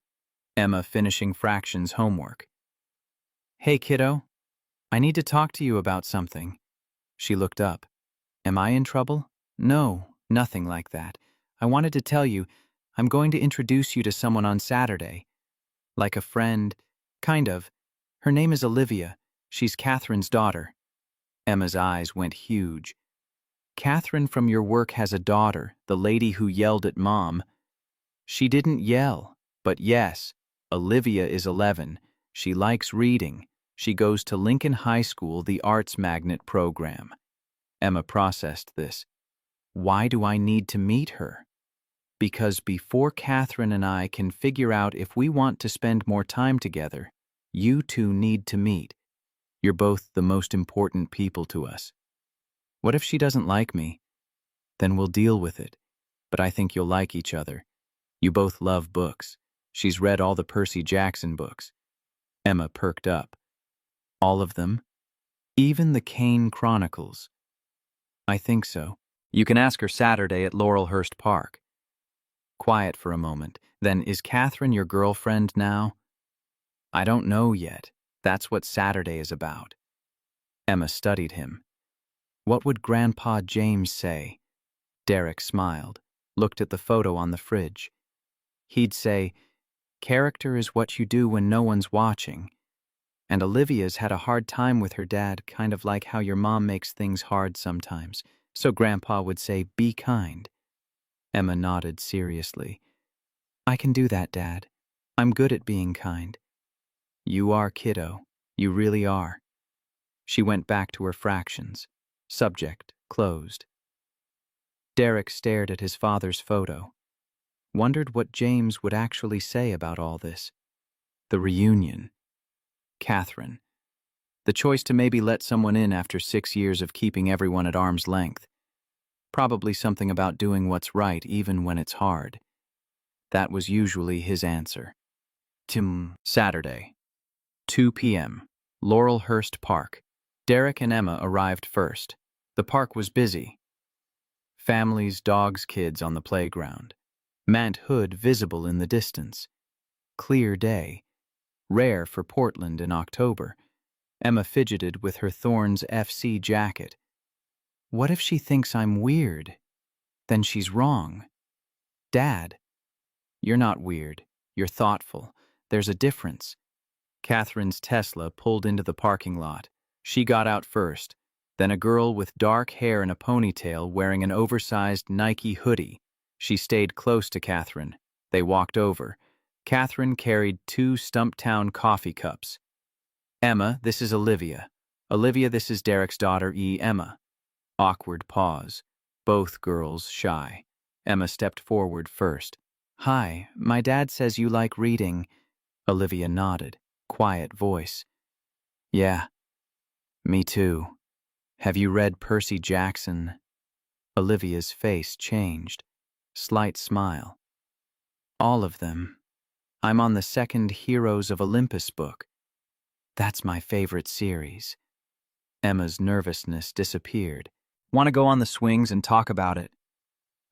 Emma finishing fractions homework. Hey, kiddo. I need to talk to you about something. She looked up. Am I in trouble? No, nothing like that. I wanted to tell you, I'm going to introduce you to someone on Saturday. Like a friend, kind of. Her name is Olivia. She's Catherine's daughter. Emma's eyes went huge. Catherine from your work has a daughter, the lady who yelled at Mom. She didn't yell, but yes, Olivia is 11. She likes reading. She goes to Lincoln High School, the Arts Magnet program. Emma processed this. Why do I need to meet her? Because before Catherine and I can figure out if we want to spend more time together, you two need to meet. You're both the most important people to us. What if she doesn't like me? Then we'll deal with it. But I think you'll like each other. You both love books. She's read all the Percy Jackson books. Emma perked up. All of them? Even the Kane Chronicles? I think so. You can ask her Saturday at Laurelhurst Park. Quiet for a moment. Then, is Catherine your girlfriend now? I don't know yet. That's what Saturday is about. Emma studied him. What would Grandpa James say? Derek smiled, looked at the photo on the fridge. He'd say, character is what you do when no one's watching. And Olivia's had a hard time with her dad, kind of like how your mom makes things hard sometimes. So Grandpa would say, be kind. Emma nodded seriously. I can do that, Dad. I'm good at being kind. You are, kiddo. You really are. She went back to her fractions. Subject closed. Derek stared at his father's photo. Wondered what James would actually say about all this. The reunion. Catherine. The choice to maybe let someone in after 6 years of keeping everyone at arm's length. Probably something about doing what's right even when it's hard. That was usually his answer. Saturday, 2 p.m., Laurelhurst Park. Derek and Emma arrived first. The park was busy. Families, dogs, kids on the playground. Mount Hood visible in the distance. Clear day. Rare for Portland in October. Emma fidgeted with her Thorns FC jacket. What if she thinks I'm weird? Then she's wrong. Dad, you're not weird. You're thoughtful. There's a difference. Catherine's Tesla pulled into the parking lot. She got out first. Then a girl with dark hair and a ponytail wearing an oversized Nike hoodie. She stayed close to Catherine. They walked over. Catherine carried 2 Stumptown coffee cups. Emma, this is Olivia. Olivia, this is Derek's daughter, Emma. Awkward pause. Both girls shy. Emma stepped forward first. Hi, my dad says you like reading. Olivia nodded. Quiet voice. Yeah, me too. Have you read Percy Jackson? Olivia's face changed. Slight smile. All of them. I'm on the 2nd Heroes of Olympus book. That's my favorite series. Emma's nervousness disappeared. Want to go on the swings and talk about it?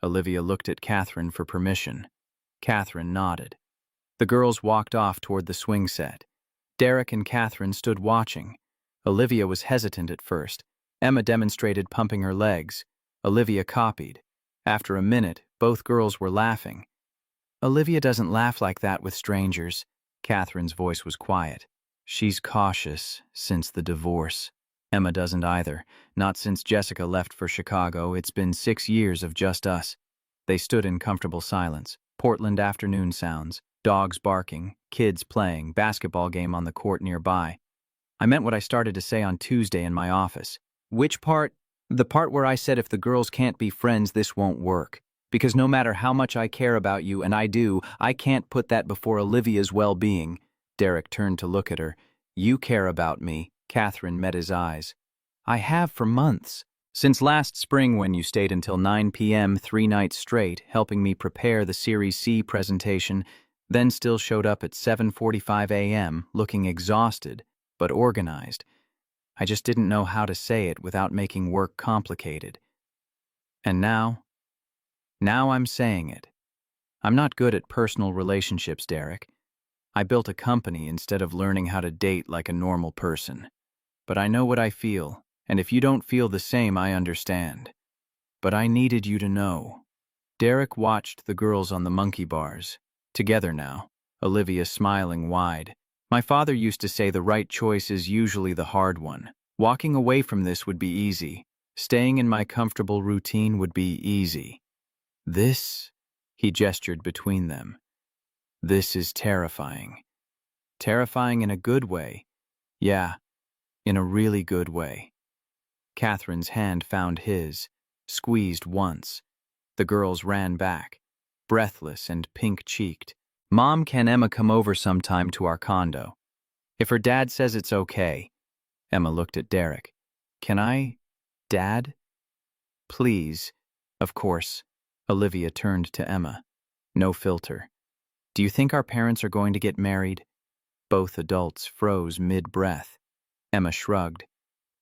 Olivia looked at Catherine for permission. Catherine nodded. The girls walked off toward the swing set. Derek and Catherine stood watching. Olivia was hesitant at first. Emma demonstrated pumping her legs. Olivia copied. After a minute, both girls were laughing. Olivia doesn't laugh like that with strangers. Catherine's voice was quiet. She's cautious since the divorce. Emma doesn't either. Not since Jessica left for Chicago. It's been 6 years of just us. They stood in comfortable silence. Portland afternoon sounds. Dogs barking, kids playing, basketball game on the court nearby. I meant what I started to say on Tuesday in my office. Which part? The part where I said if the girls can't be friends, this won't work. Because no matter how much I care about you, and I do, I can't put that before Olivia's well-being. Derek turned to look at her. You care about me. Catherine met his eyes. I have for months. Since last spring when you stayed until 9 p.m. 3 nights straight, helping me prepare the Series C presentation, then still showed up at 7:45 a.m., looking exhausted, but organized. I just didn't know how to say it without making work complicated. And now I'm saying it. I'm not good at personal relationships, Derek. I built a company instead of learning how to date like a normal person. But I know what I feel, and if you don't feel the same, I understand. But I needed you to know. Derek watched the girls on the monkey bars. Together now, Olivia smiling wide. My father used to say the right choice is usually the hard one. Walking away from this would be easy. Staying in my comfortable routine would be easy. This, he gestured between them. This is terrifying. Terrifying in a good way. Yeah, in a really good way. Catherine's hand found his, squeezed once. The girls ran back, breathless and pink-cheeked. Mom, can Emma come over sometime to our condo? If her dad says it's okay. Emma looked at Derek. Can I? Dad? Please. Of course. Olivia turned to Emma. No filter. Do you think our parents are going to get married? Both adults froze mid-breath. Emma shrugged.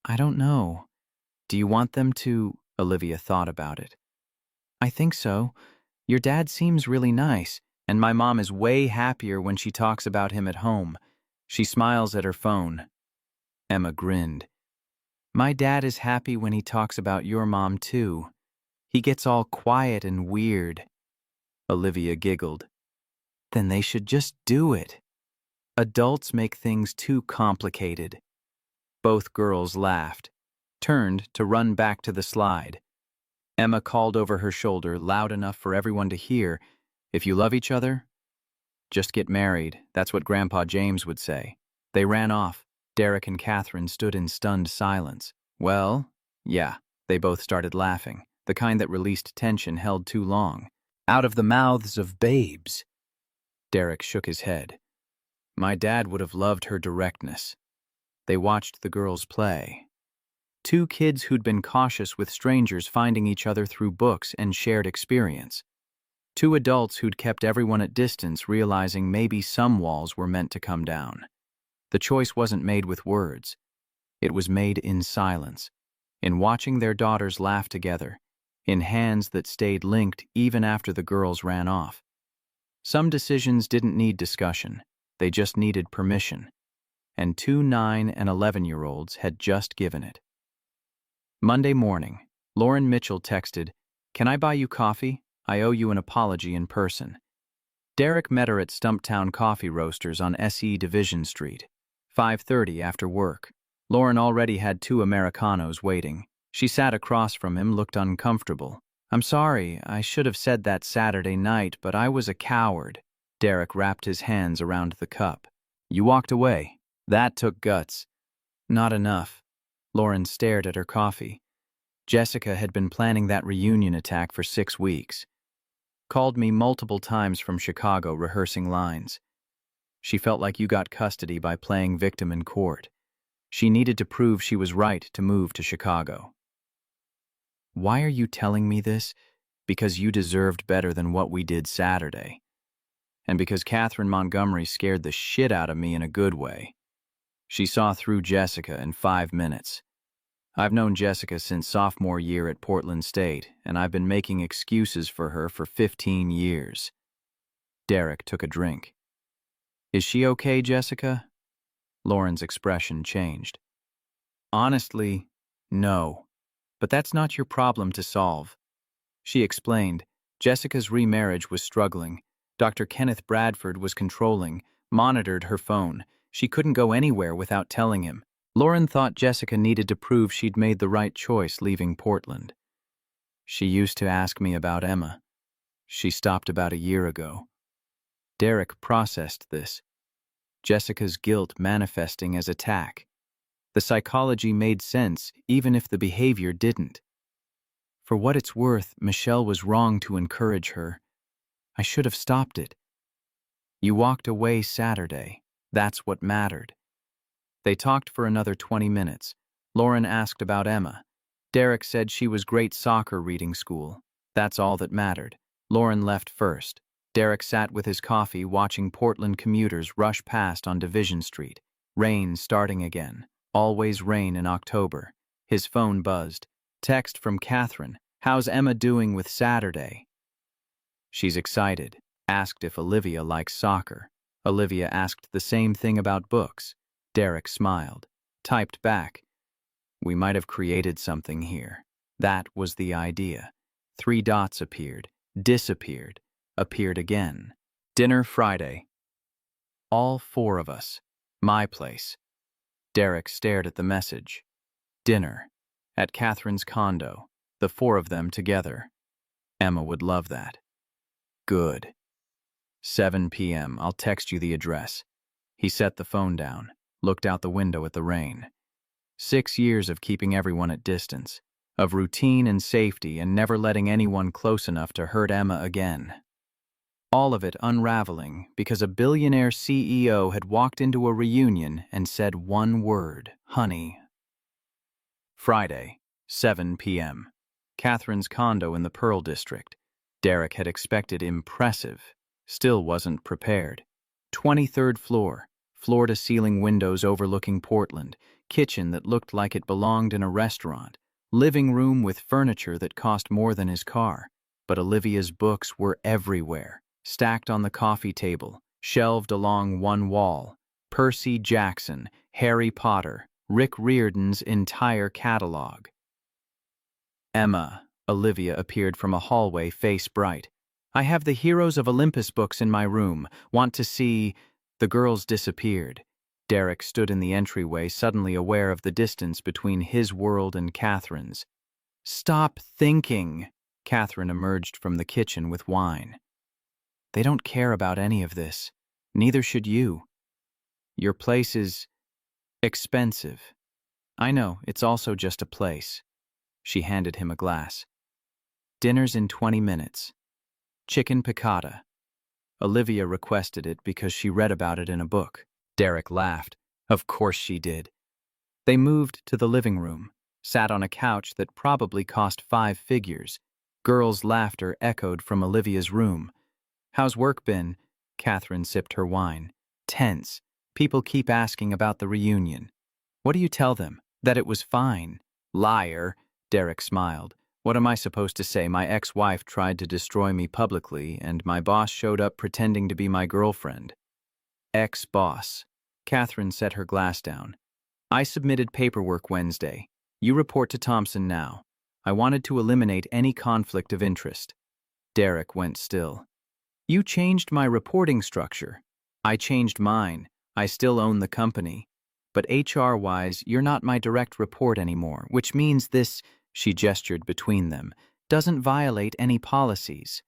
I don't know. Do you want them to? Olivia thought about it. I think so. Your dad seems really nice, and my mom is way happier when she talks about him at home. She smiles at her phone. Emma grinned. My dad is happy when he talks about your mom, too. He gets all quiet and weird. Olivia giggled. Then they should just do it. Adults make things too complicated. Both girls laughed, turned to run back to the slide. Emma called over her shoulder, loud enough for everyone to hear, if you love each other, just get married. That's what Grandpa James would say. They ran off. Derek and Catherine stood in stunned silence. Well, yeah, they both started laughing, the kind that released tension held too long. Out of the mouths of babes. Derek shook his head. My dad would have loved her directness. They watched the girls play. Two kids who'd been cautious with strangers finding each other through books and shared experience. Two adults who'd kept everyone at distance, realizing maybe some walls were meant to come down. The choice wasn't made with words. It was made in silence, in watching their daughters laugh together, in hands that stayed linked even after the girls ran off. Some decisions didn't need discussion. They just needed permission. And two 9- and 11-year-olds had just given it. Monday morning, Lauren Mitchell texted, Can I buy you coffee? I owe you an apology in person. Derek met her at Stumptown Coffee Roasters on SE Division Street. 5:30 after work. Lauren already had 2 Americanos waiting. She sat across from him, looked uncomfortable. I'm sorry, I should have said that Saturday night, but I was a coward. Derek wrapped his hands around the cup. You walked away. That took guts. Not enough. Lauren stared at her coffee. Jessica had been planning that reunion attack for 6 weeks. Called me multiple times from Chicago rehearsing lines. She felt like you got custody by playing victim in court. She needed to prove she was right to move to Chicago. Why are you telling me this? Because you deserved better than what we did Saturday. And because Catherine Montgomery scared the shit out of me in a good way. She saw through Jessica in 5 minutes. I've known Jessica since sophomore year at Portland State, and I've been making excuses for her for 15 years. Derek took a drink. Is she okay, Jessica? Lauren's expression changed. Honestly, no. But that's not your problem to solve. She explained. Jessica's remarriage was struggling. Dr. Kenneth Bradford was controlling, monitored her phone. She couldn't go anywhere without telling him. Lauren thought Jessica needed to prove she'd made the right choice leaving Portland. She used to ask me about Emma. She stopped about a year ago. Derek processed this. Jessica's guilt manifesting as attack. The psychology made sense, even if the behavior didn't. For what it's worth, Michelle was wrong to encourage her. I should have stopped it. You walked away Saturday. That's what mattered. They talked for another 20 minutes. Lauren asked about Emma. Derek said she was great soccer reading school. That's all that mattered. Lauren left first. Derek sat with his coffee watching Portland commuters rush past on Division Street. Rain starting again. Always rain in October. His phone buzzed. Text from Catherine. How's Emma doing with Saturday? She's excited. Asked if Olivia likes soccer. Olivia asked the same thing about books. Derek smiled. Typed back. We might have created something here. That was the idea. 3 dots appeared. Disappeared. Appeared again. Dinner Friday. All 4 of us. My place. Derek stared at the message. Dinner. At Catherine's condo. The 4 of them together. Emma would love that. Good. 7 p.m. I'll text you the address. He set the phone down, looked out the window at the rain. 6 years of keeping everyone at distance, of routine and safety and never letting anyone close enough to hurt Emma again. All of it unraveling because a billionaire CEO had walked into a reunion and said one word, honey. Friday, 7 p.m. Catherine's condo in the Pearl District. Derek had expected impressive, still wasn't prepared. 23rd floor, floor-to-ceiling windows overlooking Portland, kitchen that looked like it belonged in a restaurant, living room with furniture that cost more than his car. But Olivia's books were everywhere, stacked on the coffee table, shelved along one wall. Percy Jackson, Harry Potter, Rick Riordan's entire catalog. Emma, Olivia appeared from a hallway, face bright. I have the Heroes of Olympus books in my room. Want to see... The girls disappeared. Derek stood in the entryway, suddenly aware of the distance between his world and Catherine's. Stop thinking! Catherine emerged from the kitchen with wine. They don't care about any of this. Neither should you. Your place is... expensive. I know, it's also just a place. She handed him a glass. Dinner's in 20 minutes. Chicken piccata. Olivia requested it because she read about it in a book. Derek laughed. Of course she did. They moved to the living room, sat on a couch that probably cost 5 figures. Girls' laughter echoed from Olivia's room. How's work been? Catherine sipped her wine. Tense. People keep asking about the reunion. What do you tell them? That it was fine. Liar. Derek smiled. What am I supposed to say? My ex-wife tried to destroy me publicly, and my boss showed up pretending to be my girlfriend. Ex-boss. Catherine set her glass down. I submitted paperwork Wednesday. You report to Thompson now. I wanted to eliminate any conflict of interest. Derek went still. You changed my reporting structure. I changed mine. I still own the company. But HR-wise, you're not my direct report anymore, which means this... She gestured between them. Doesn't violate any policies.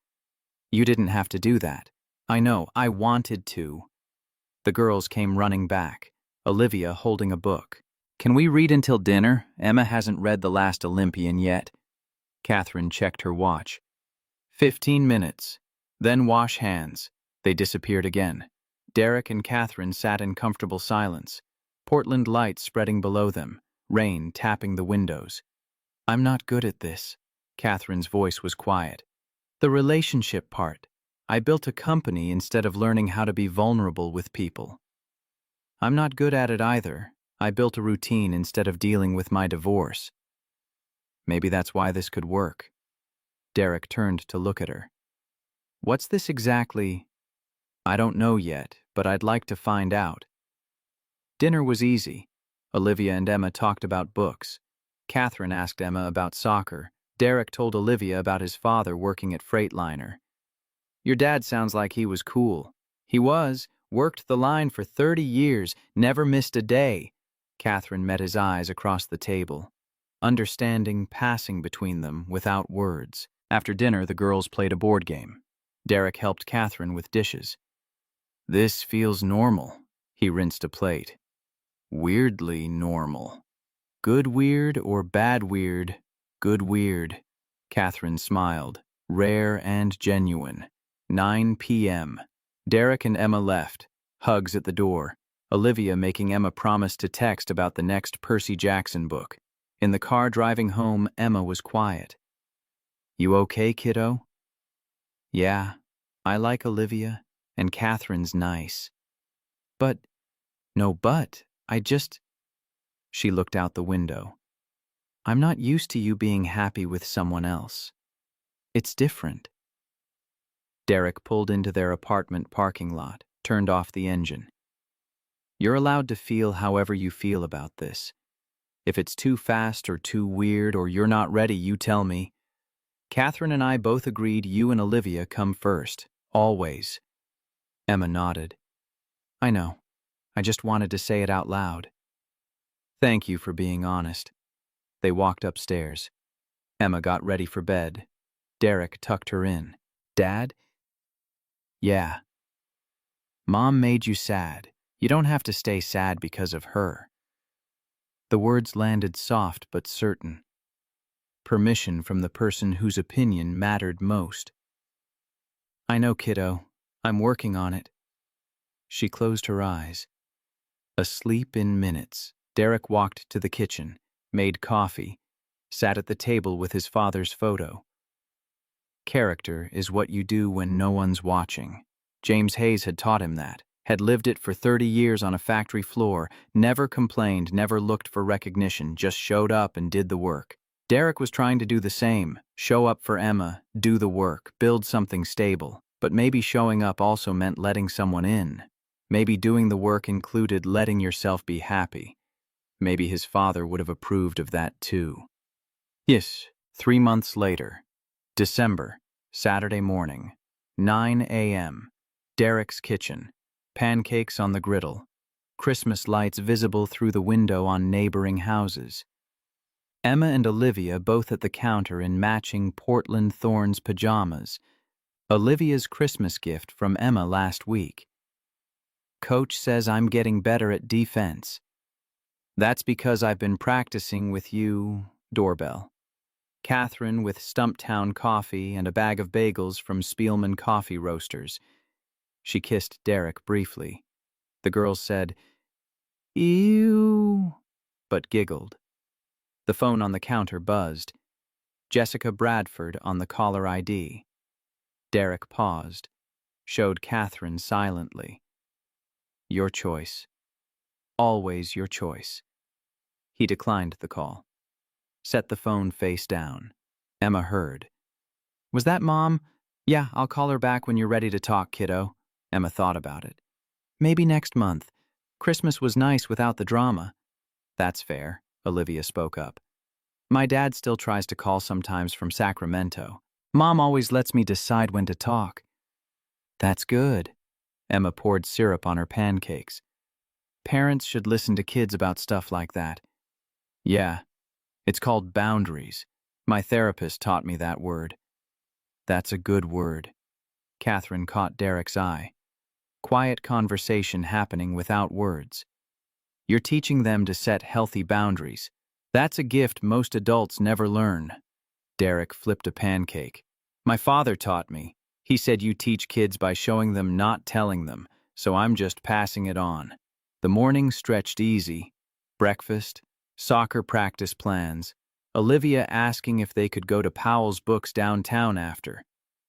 You didn't have to do that. I know, I wanted to. The girls came running back, Olivia holding a book. Can we read until dinner? Emma hasn't read The Last Olympian yet. Catherine checked her watch. 15 minutes. Then wash hands. They disappeared again. Derek and Catherine sat in comfortable silence. Portland lights spreading below them. Rain tapping the windows. I'm not good at this. Catherine's voice was quiet. The relationship part. I built a company instead of learning how to be vulnerable with people. I'm not good at it either. I built a routine instead of dealing with my divorce. Maybe that's why this could work. Derek turned to look at her. What's this exactly? I don't know yet, but I'd like to find out. Dinner was easy. Olivia and Emma talked about books. Catherine asked Emma about soccer. Derek told Olivia about his father working at Freightliner. Your dad sounds like he was cool. He was. Worked the line for 30 years, never missed a day. Catherine met his eyes across the table. Understanding passing between them without words. After dinner, the girls played a board game. Derek helped Catherine with dishes. This feels normal. He rinsed a plate. Weirdly normal. Good weird or bad weird? Good weird. Catherine smiled, rare and genuine. 9 p.m. Derek and Emma left. Hugs at the door. Olivia making Emma promise to text about the next Percy Jackson book. In the car driving home, Emma was quiet. You okay, kiddo? Yeah, I like Olivia, and Catherine's nice. But, no but, She looked out the window. I'm not used to you being happy with someone else. It's different. Derek pulled into their apartment parking lot, turned off the engine. You're allowed to feel however you feel about this. If it's too fast or too weird or you're not ready, you tell me. Catherine and I both agreed you and Olivia come first, always. Emma nodded. I know. I just wanted to say it out loud. Thank you for being honest. They walked upstairs. Emma got ready for bed. Derek tucked her in. Dad? Yeah. Mom made you sad. You don't have to stay sad because of her. The words landed soft but certain. Permission from the person whose opinion mattered most. I know, kiddo. I'm working on it. She closed her eyes. Asleep in minutes, Derek walked to the kitchen, made coffee, sat at the table with his father's photo. Character is what you do when no one's watching. James Hayes had taught him that, had lived it for 30 years on a factory floor, never complained, never looked for recognition, just showed up and did the work. Derek was trying to do the same, show up for Emma, do the work, build something stable. But maybe showing up also meant letting someone in. Maybe doing the work included letting yourself be happy. Maybe his father would have approved of that too. Yes, 3 months later. December, Saturday morning, 9 a.m. Derek's kitchen, pancakes on the griddle, Christmas lights visible through the window on neighboring houses. Emma and Olivia both at the counter in matching Portland Thorns pajamas, Olivia's Christmas gift from Emma last week. Coach says I'm getting better at defense. That's because I've been practicing with you. Doorbell. Catherine with Stumptown coffee and a bag of bagels from Spielman Coffee Roasters. She kissed Derek briefly. The girls said, "Ew," but giggled. The phone on the counter buzzed. Jessica Bradford on the caller ID. Derek paused, showed Catherine silently. Your choice. Always your choice. He declined the call. Set the phone face down. Emma heard. Was that Mom? Yeah, I'll call her back when you're ready to talk, kiddo. Emma thought about it. Maybe next month. Christmas was nice without the drama. That's fair, Olivia spoke up. My dad still tries to call sometimes from Sacramento. Mom always lets me decide when to talk. That's good. Emma poured syrup on her pancakes. Parents should listen to kids about stuff like that. Yeah, it's called boundaries. My therapist taught me that word. That's a good word. Catherine caught Derek's eye. Quiet conversation happening without words. You're teaching them to set healthy boundaries. That's a gift most adults never learn. Derek flipped a pancake. My father taught me. He said you teach kids by showing them, not telling them, so I'm just passing it on. The morning stretched easy. Breakfast, soccer practice plans, Olivia asking if they could go to Powell's Books downtown after.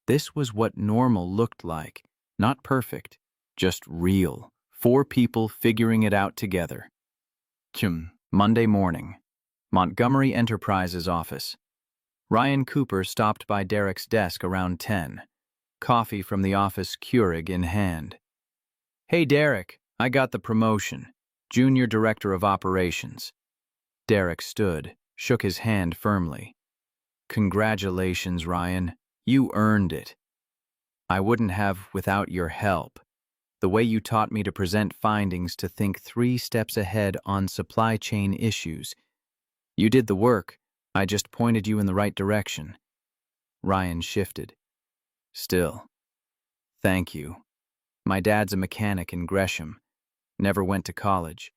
This was what normal looked like. Not perfect, just real. 4 people figuring it out together. Monday morning. Montgomery Enterprises office. Ryan Cooper stopped by Derek's desk around 10. Coffee from the office Keurig in hand. Hey Derek, I got the promotion. Junior Director of Operations. Derek stood, shook his hand firmly. Congratulations, Ryan. You earned it. I wouldn't have without your help. The way you taught me to present findings, to think 3 steps ahead on supply chain issues. You did the work. I just pointed you in the right direction. Ryan shifted. Still. Thank you. My dad's a mechanic in Gresham. Never went to college.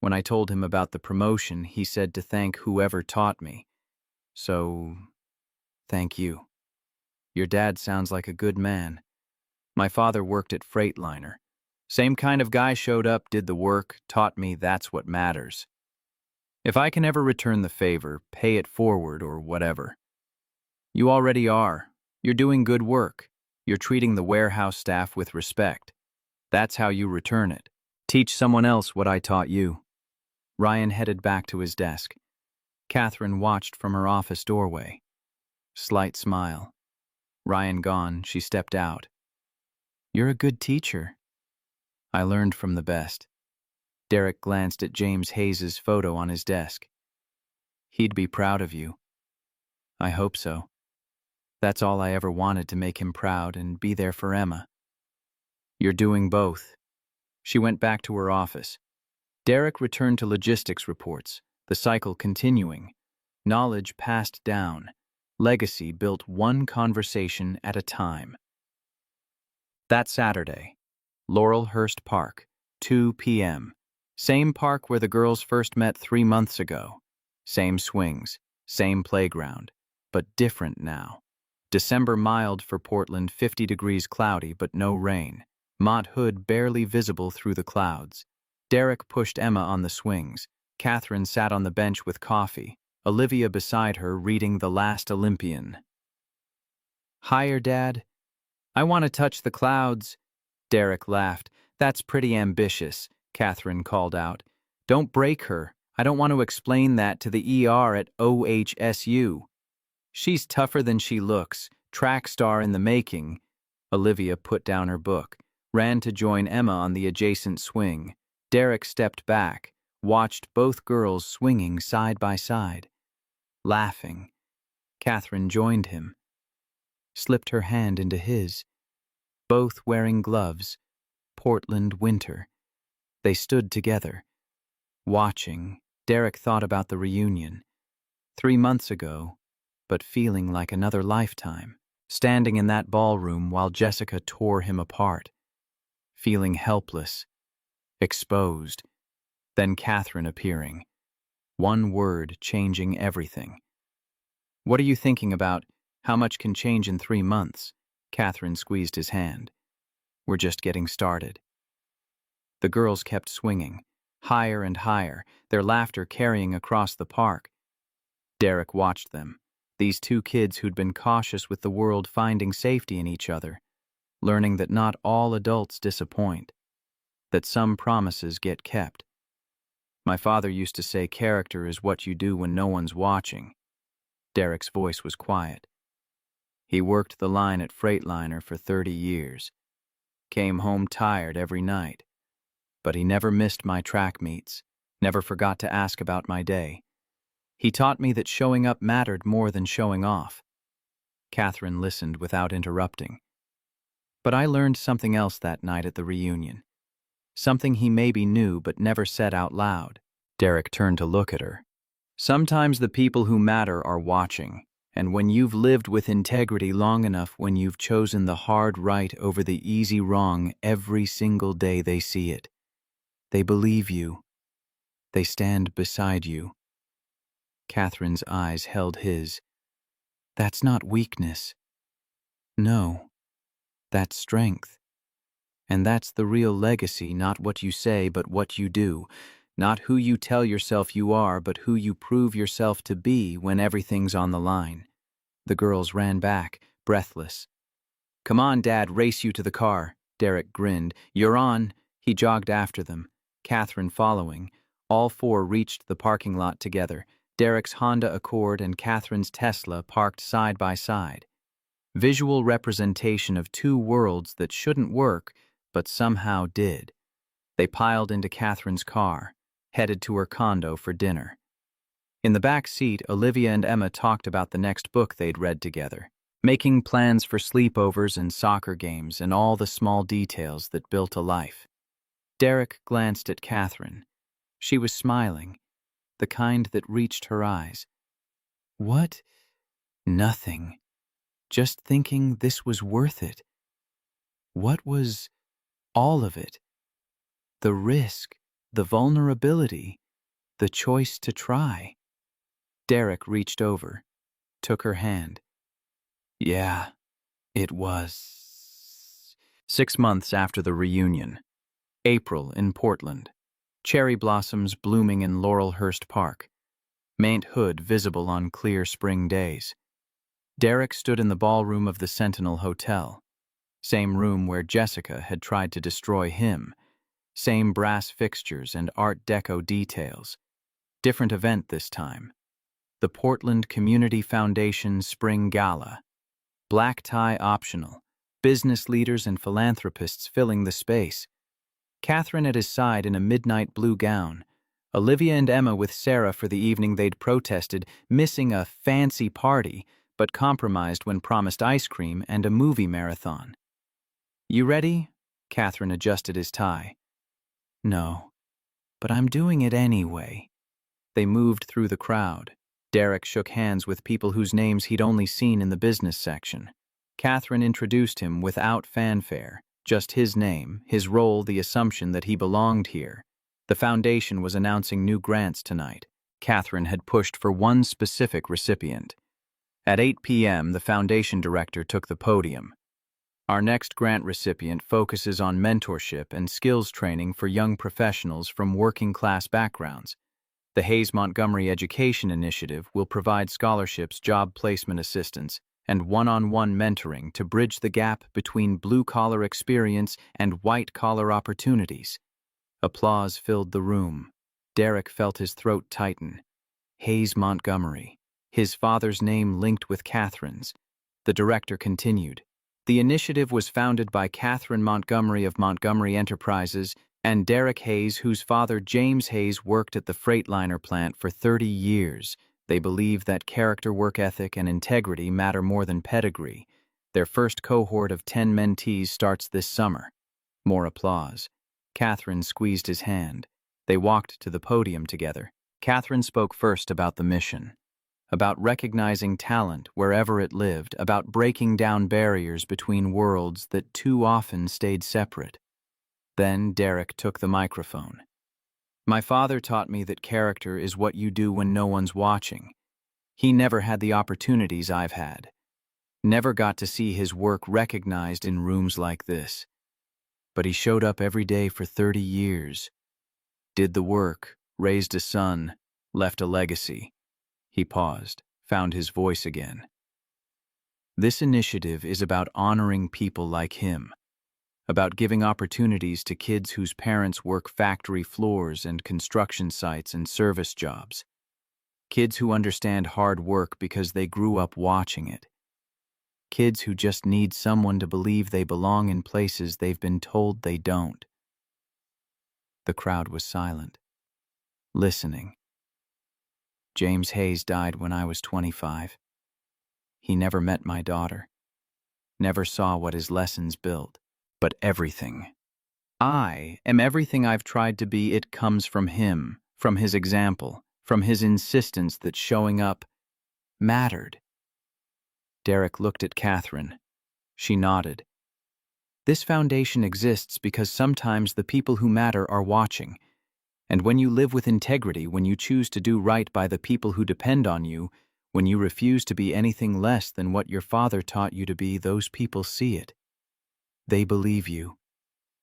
When I told him about the promotion, he said to thank whoever taught me. So, thank you. Your dad sounds like a good man. My father worked at Freightliner. Same kind of guy showed up, did the work, taught me that's what matters. If I can ever return the favor, pay it forward or whatever. You already are. You're doing good work. You're treating the warehouse staff with respect. That's how you return it. Teach someone else what I taught you. Ryan headed back to his desk. Catherine watched from her office doorway. Slight smile. Ryan gone, she stepped out. You're a good teacher. I learned from the best. Derek glanced at James Hayes's photo on his desk. He'd be proud of you. I hope so. That's all I ever wanted, to make him proud and be there for Emma. You're doing both. She went back to her office. Derek returned to logistics reports, the cycle continuing. Knowledge passed down. Legacy built one conversation at a time. That Saturday, Laurelhurst Park, 2 p.m. Same park where the girls first met 3 months ago. Same swings, same playground, but different now. December mild for Portland, 50 degrees cloudy but no rain. Mott Hood barely visible through the clouds. Derek pushed Emma on the swings. Catherine sat on the bench with coffee. Olivia beside her reading The Last Olympian. Higher, Dad? I want to touch the clouds. Derek laughed. That's pretty ambitious, Catherine called out. Don't break her. I don't want to explain that to the ER at OHSU. She's tougher than she looks, track star in the making. Olivia put down her book, ran to join Emma on the adjacent swing. Derek stepped back, watched both girls swinging side by side. Laughing, Catherine joined him, slipped her hand into his. Both wearing gloves, Portland winter. They stood together. Watching, Derek thought about the reunion. 3 months ago, but feeling like another lifetime. Standing in that ballroom while Jessica tore him apart. Feeling helpless, exposed. Then Catherine appearing. One word changing everything. What are you thinking about? How much can change in 3 months? Catherine squeezed his hand. We're just getting started. The girls kept swinging, higher and higher, their laughter carrying across the park. Derek watched them, these two kids who'd been cautious with the world finding safety in each other, learning that not all adults disappoint, that some promises get kept. My father used to say character is what you do when no one's watching. Derek's voice was quiet. He worked the line at Freightliner for 30 years. Came home tired every night. But he never missed my track meets, never forgot to ask about my day. He taught me that showing up mattered more than showing off. Catherine listened without interrupting. But I learned something else that night at the reunion. Something he maybe knew but never said out loud. Derek turned to look at her. Sometimes the people who matter are watching, and when you've lived with integrity long enough, when you've chosen the hard right over the easy wrong every single day, they see it. They believe you. They stand beside you. Catherine's eyes held his. That's not weakness. No, that's strength. And that's the real legacy, not what you say, but what you do. Not who you tell yourself you are, but who you prove yourself to be when everything's on the line. The girls ran back, breathless. Come on, Dad, race you to the car. Derek grinned. You're on. He jogged after them, Catherine following. All four reached the parking lot together. Derek's Honda Accord and Catherine's Tesla parked side by side. Visual representation of two worlds that shouldn't work, but somehow did. They piled into Catherine's car, headed to her condo for dinner. In the back seat, Olivia and Emma talked about the next book they'd read together, making plans for sleepovers and soccer games and all the small details that built a life. Derek glanced at Catherine. She was smiling, the kind that reached her eyes. What? Nothing. Just thinking this was worth it. What was All of it. The risk, the vulnerability, the choice to try. Derek reached over, took her hand. Yeah, it was. 6 months after the reunion. April in Portland. Cherry blossoms blooming in Laurelhurst Park. Maint Hood visible on clear spring days. Derek stood in the ballroom of the Sentinel Hotel. Same room where Jessica had tried to destroy him. Same brass fixtures and Art Deco details. Different event this time. The Portland Community Foundation Spring Gala. Black tie optional. Business leaders and philanthropists filling the space. Catherine at his side in a midnight blue gown. Olivia and Emma with Sarah for the evening they'd protested, missing a fancy party, but compromised when promised ice cream and a movie marathon. You ready? Catherine adjusted his tie. No, but I'm doing it anyway. They moved through the crowd. Derek shook hands with people whose names he'd only seen in the business section. Catherine introduced him without fanfare, just his name, his role, the assumption that he belonged here. The foundation was announcing new grants tonight. Catherine had pushed for one specific recipient. At 8 p.m., the foundation director took the podium. Our next grant recipient focuses on mentorship and skills training for young professionals from working-class backgrounds. The Hayes Montgomery Education Initiative will provide scholarships, job placement assistance, and one-on-one mentoring to bridge the gap between blue-collar experience and white-collar opportunities. Applause filled the room. Derek felt his throat tighten. Hayes Montgomery, his father's name linked with Catherine's. The director continued. The initiative was founded by Catherine Montgomery of Montgomery Enterprises and Derek Hayes, whose father James Hayes worked at the Freightliner plant for 30 years. They believe that character, work ethic, and integrity matter more than pedigree. Their first cohort of 10 mentees starts this summer. More applause. Catherine squeezed his hand. They walked to the podium together. Catherine spoke first about the mission, about recognizing talent wherever it lived, about breaking down barriers between worlds that too often stayed separate. Then Derek took the microphone. My father taught me that character is what you do when no one's watching. He never had the opportunities I've had. Never got to see his work recognized in rooms like this. But he showed up every day for 30 years. Did the work, raised a son, left a legacy. He paused, found his voice again. This initiative is about honoring people like him, about giving opportunities to kids whose parents work factory floors and construction sites and service jobs. Kids who understand hard work because they grew up watching it. Kids who just need someone to believe they belong in places they've been told they don't. The crowd was silent, listening. James Hayes died when I was 25. He never met my daughter, never saw what his lessons built, but everything. I am everything I've tried to be. It comes from him, from his example, from his insistence that showing up mattered. Derek looked at Catherine. She nodded. This foundation exists because sometimes the people who matter are watching. And when you live with integrity, when you choose to do right by the people who depend on you, when you refuse to be anything less than what your father taught you to be, those people see it. They believe you.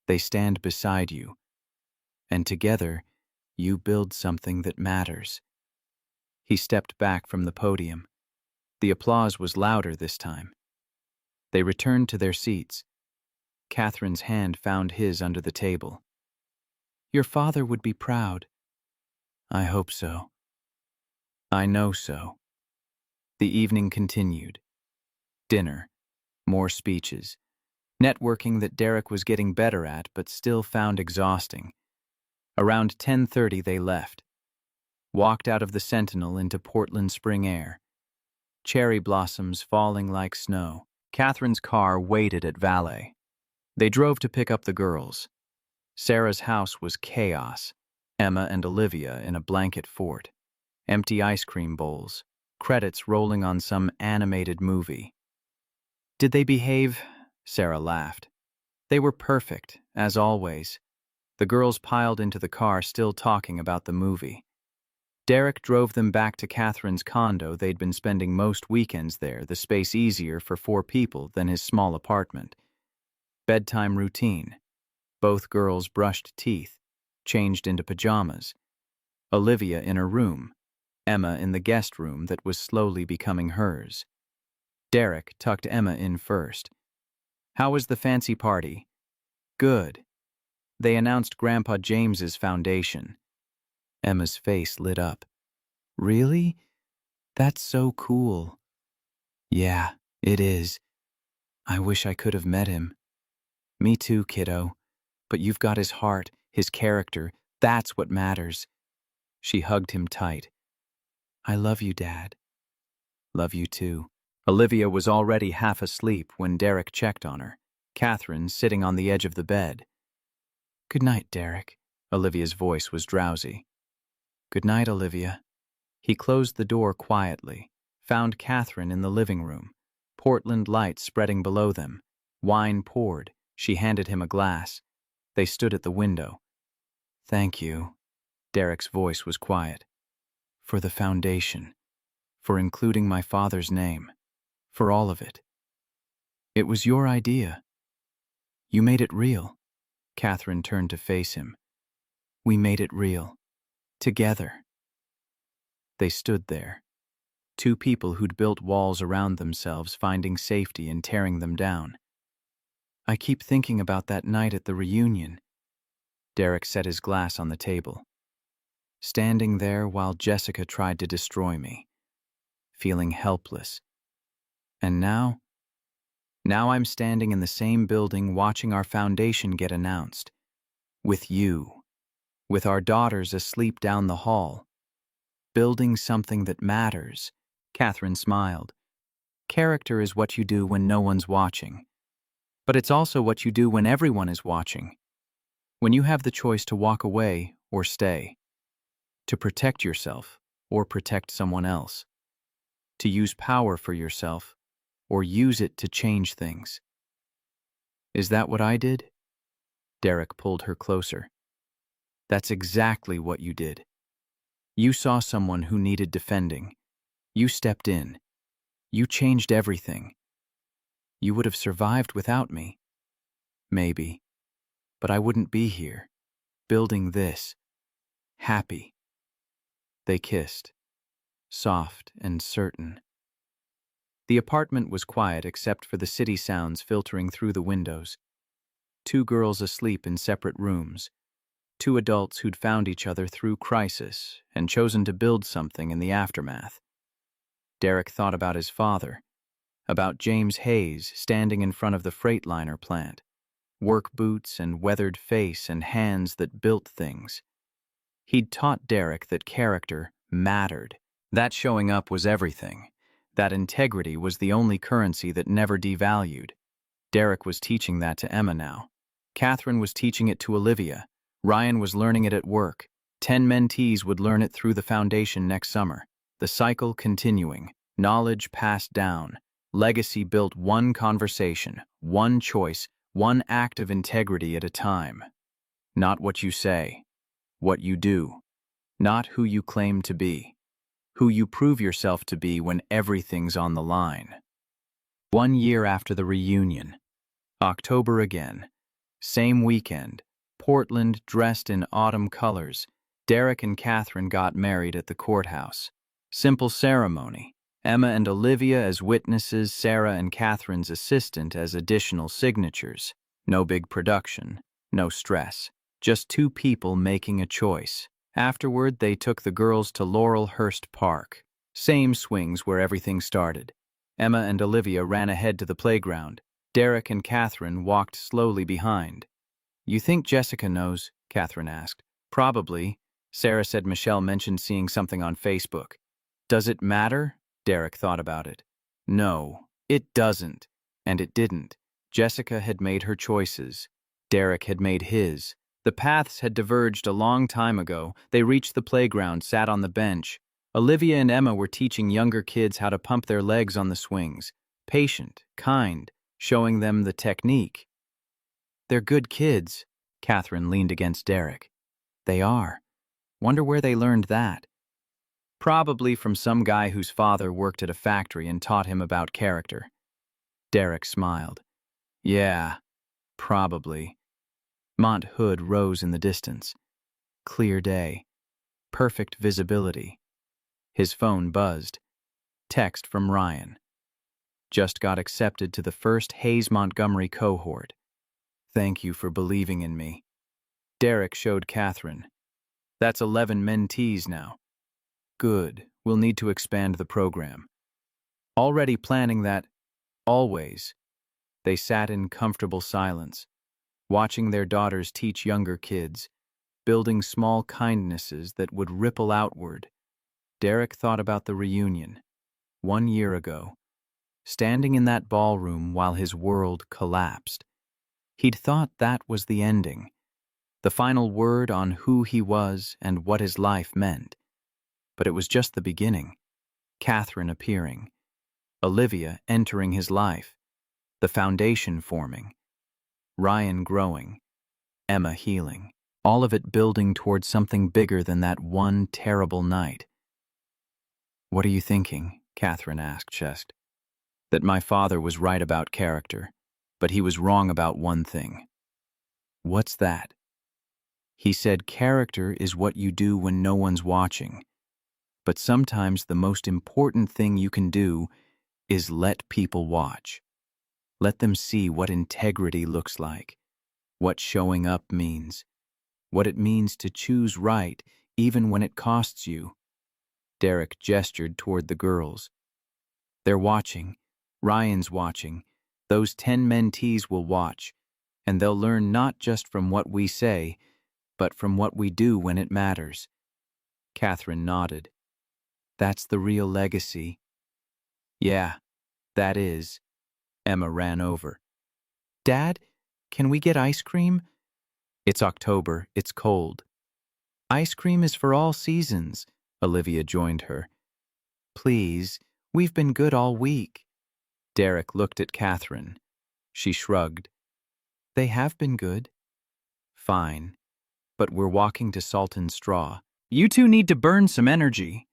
They stand beside you. And together, you build something that matters. He stepped back from the podium. The applause was louder this time. They returned to their seats. Catherine's hand found his under the table. Your father would be proud. I hope so. I know so. The evening continued. Dinner, more speeches, networking that Derek was getting better at but still found exhausting. Around 10:30 they left. Walked out of the Sentinel into Portland spring air. Cherry blossoms falling like snow. Catherine's car waited at valet. They drove to pick up the girls. Sarah's house was chaos. Emma and Olivia in a blanket fort. Empty ice cream bowls. Credits rolling on some animated movie. Did they behave? Sarah laughed. They were perfect, as always. The girls piled into the car, still talking about the movie. Derek drove them back to Catherine's condo. They'd been spending most weekends there, the space easier for 4 people than his small apartment. Bedtime routine. Both girls brushed teeth, changed into pajamas. Olivia in her room, Emma in the guest room that was slowly becoming hers. Derek tucked Emma in first. "How was the fancy party?" "Good." They announced Grandpa James's foundation. Emma's face lit up. "Really? That's so cool." "Yeah, it is. I wish I could have met him." "Me too, kiddo. But you've got his heart, his character. That's what matters." She hugged him tight. "I love you, Dad." "Love you too." Olivia was already half asleep when Derek checked on her, Catherine sitting on the edge of the bed. "Good night, Derek." Olivia's voice was drowsy. "Good night, Olivia." He closed the door quietly, found Catherine in the living room, Portland lights spreading below them. Wine poured. She handed him a glass. They stood at the window. "Thank you." Derek's voice was quiet. "For the foundation. For including my father's name. For all of it. It was your idea. You made it real." Catherine turned to face him. "We made it real. Together." They stood there. 2 people who'd built walls around themselves, finding safety and tearing them down. "I keep thinking about that night at the reunion." Derek set his glass on the table. "Standing there while Jessica tried to destroy me. Feeling helpless. And now I'm standing in the same building watching our foundation get announced. With you. With our daughters asleep down the hall. Building something that matters." Catherine smiled. "Character is what you do when no one's watching. But it's also what you do when everyone is watching. When you have the choice to walk away or stay. To protect yourself or protect someone else. To use power for yourself or use it to change things. Is that what I did?" Derek pulled her closer. "That's exactly what you did. You saw someone who needed defending. You stepped in. You changed everything. You would have survived without me. Maybe. But I wouldn't be here, building this. Happy." They kissed, soft and certain. The apartment was quiet except for the city sounds filtering through the windows. 2 girls asleep in separate rooms. 2 adults who'd found each other through crisis and chosen to build something in the aftermath. Derek thought about his father, about James Hayes standing in front of the Freightliner plant, work boots and weathered face and hands that built things. He'd taught Derek that character mattered. That showing up was everything. That integrity was the only currency that never devalued. Derek was teaching that to Emma now. Catherine was teaching it to Olivia. Ryan was learning it at work. 10 mentees would learn it through the foundation next summer. The cycle continuing. Knowledge passed down. Legacy built one conversation, one choice, one act of integrity at a time. Not what you say. What you do. Not who you claim to be. Who you prove yourself to be when everything's on the line. 1 year after the reunion. October again. Same weekend. Portland dressed in autumn colors. Derek and Catherine got married at the courthouse. Simple ceremony. Emma and Olivia as witnesses, Sarah and Catherine's assistant as additional signatures. No big production. No stress. Just 2 people making a choice. Afterward, they took the girls to Laurelhurst Park. Same swings where everything started. Emma and Olivia ran ahead to the playground. Derek and Catherine walked slowly behind. "You think Jessica knows?" Catherine asked. "Probably." Sarah said Michelle mentioned seeing something on Facebook. "Does it matter?" Derek thought about it. No, it doesn't. And it didn't. Jessica had made her choices. Derek had made his. The paths had diverged a long time ago. They reached the playground, sat on the bench. Olivia and Emma were teaching younger kids how to pump their legs on the swings. Patient, kind, showing them the technique. They're good kids. Catherine leaned against Derek. They are. Wonder where they learned that. Probably from some guy whose father worked at a factory and taught him about character. Derek smiled. Yeah, probably. Mont Hood rose in the distance. Clear day. Perfect visibility. His phone buzzed. Text from Ryan. Just got accepted to the first Hayes Montgomery cohort. Thank you for believing in me. Derek showed Catherine. That's 11 mentees now. Good. We'll need to expand the program. Already planning that. Always. They sat in comfortable silence, watching their daughters teach younger kids, building small kindnesses that would ripple outward. Derek thought about the reunion, 1 year ago, standing in that ballroom while his world collapsed. He'd thought that was the ending, the final word on who he was and what his life meant. But it was just the beginning. Catherine appearing, Olivia entering his life, the foundation forming, Ryan growing, Emma healing, all of it building towards something bigger than that one terrible night. What are you thinking? Catherine asked Chest. That my father was right about character, but he was wrong about one thing. What's that? He said character is what you do when no one's watching. But sometimes the most important thing you can do is let people watch. Let them see what integrity looks like, what showing up means, what it means to choose right even when it costs you. Derek gestured toward the girls. They're watching. Ryan's watching. Those 10 mentees will watch, and they'll learn not just from what we say, but from what we do when it matters. Catherine nodded. That's the real legacy. Yeah, that is. Emma ran over. Dad, can we get ice cream? It's October. It's cold. Ice cream is for all seasons, Olivia joined her. Please, we've been good all week. Derek looked at Catherine. She shrugged. They have been good. Fine, but we're walking to Salt and Straw. You two need to burn some energy.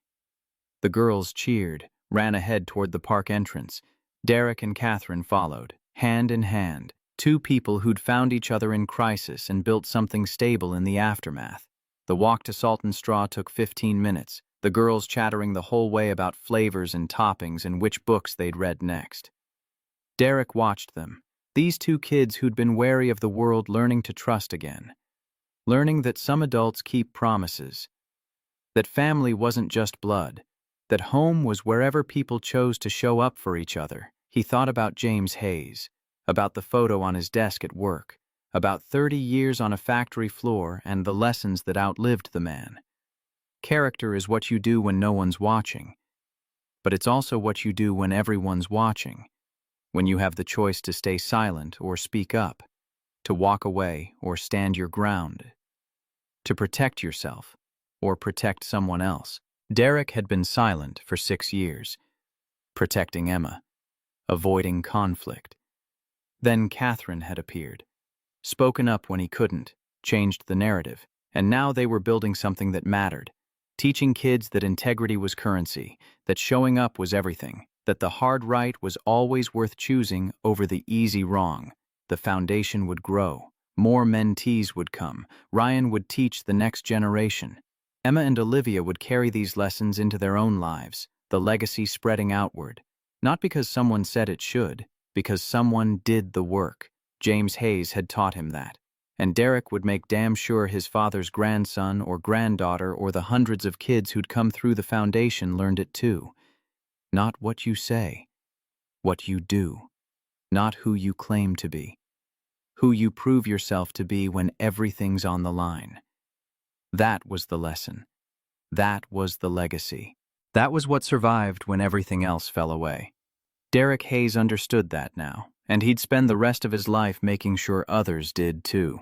The girls cheered, ran ahead toward the park entrance. Derek and Catherine followed, hand in hand, two people who'd found each other in crisis and built something stable in the aftermath. The walk to Salt and Straw took 15 minutes, the girls chattering the whole way about flavors and toppings and which books they'd read next. Derek watched them, these two kids who'd been wary of the world learning to trust again, learning that some adults keep promises, that family wasn't just blood, that home was wherever people chose to show up for each other. He thought about James Hayes, about the photo on his desk at work, about 30 years on a factory floor and the lessons that outlived the man. Character is what you do when no one's watching, but it's also what you do when everyone's watching, when you have the choice to stay silent or speak up, to walk away or stand your ground, to protect yourself or protect someone else. Derek had been silent for 6 years, protecting Emma, avoiding conflict. Then Catherine had appeared, spoken up when he couldn't, changed the narrative, and now they were building something that mattered, teaching kids that integrity was currency, that showing up was everything, that the hard right was always worth choosing over the easy wrong. The foundation would grow. More mentees would come. Ryan would teach the next generation. Emma and Olivia would carry these lessons into their own lives, the legacy spreading outward. Not because someone said it should, because someone did the work. James Hayes had taught him that. And Derek would make damn sure his father's grandson or granddaughter or the hundreds of kids who'd come through the foundation learned it too. Not what you say, what you do. Not who you claim to be. Who you prove yourself to be when everything's on the line. That was the lesson. That was the legacy. That was what survived when everything else fell away. Derek Hayes understood that now, and he'd spend the rest of his life making sure others did too.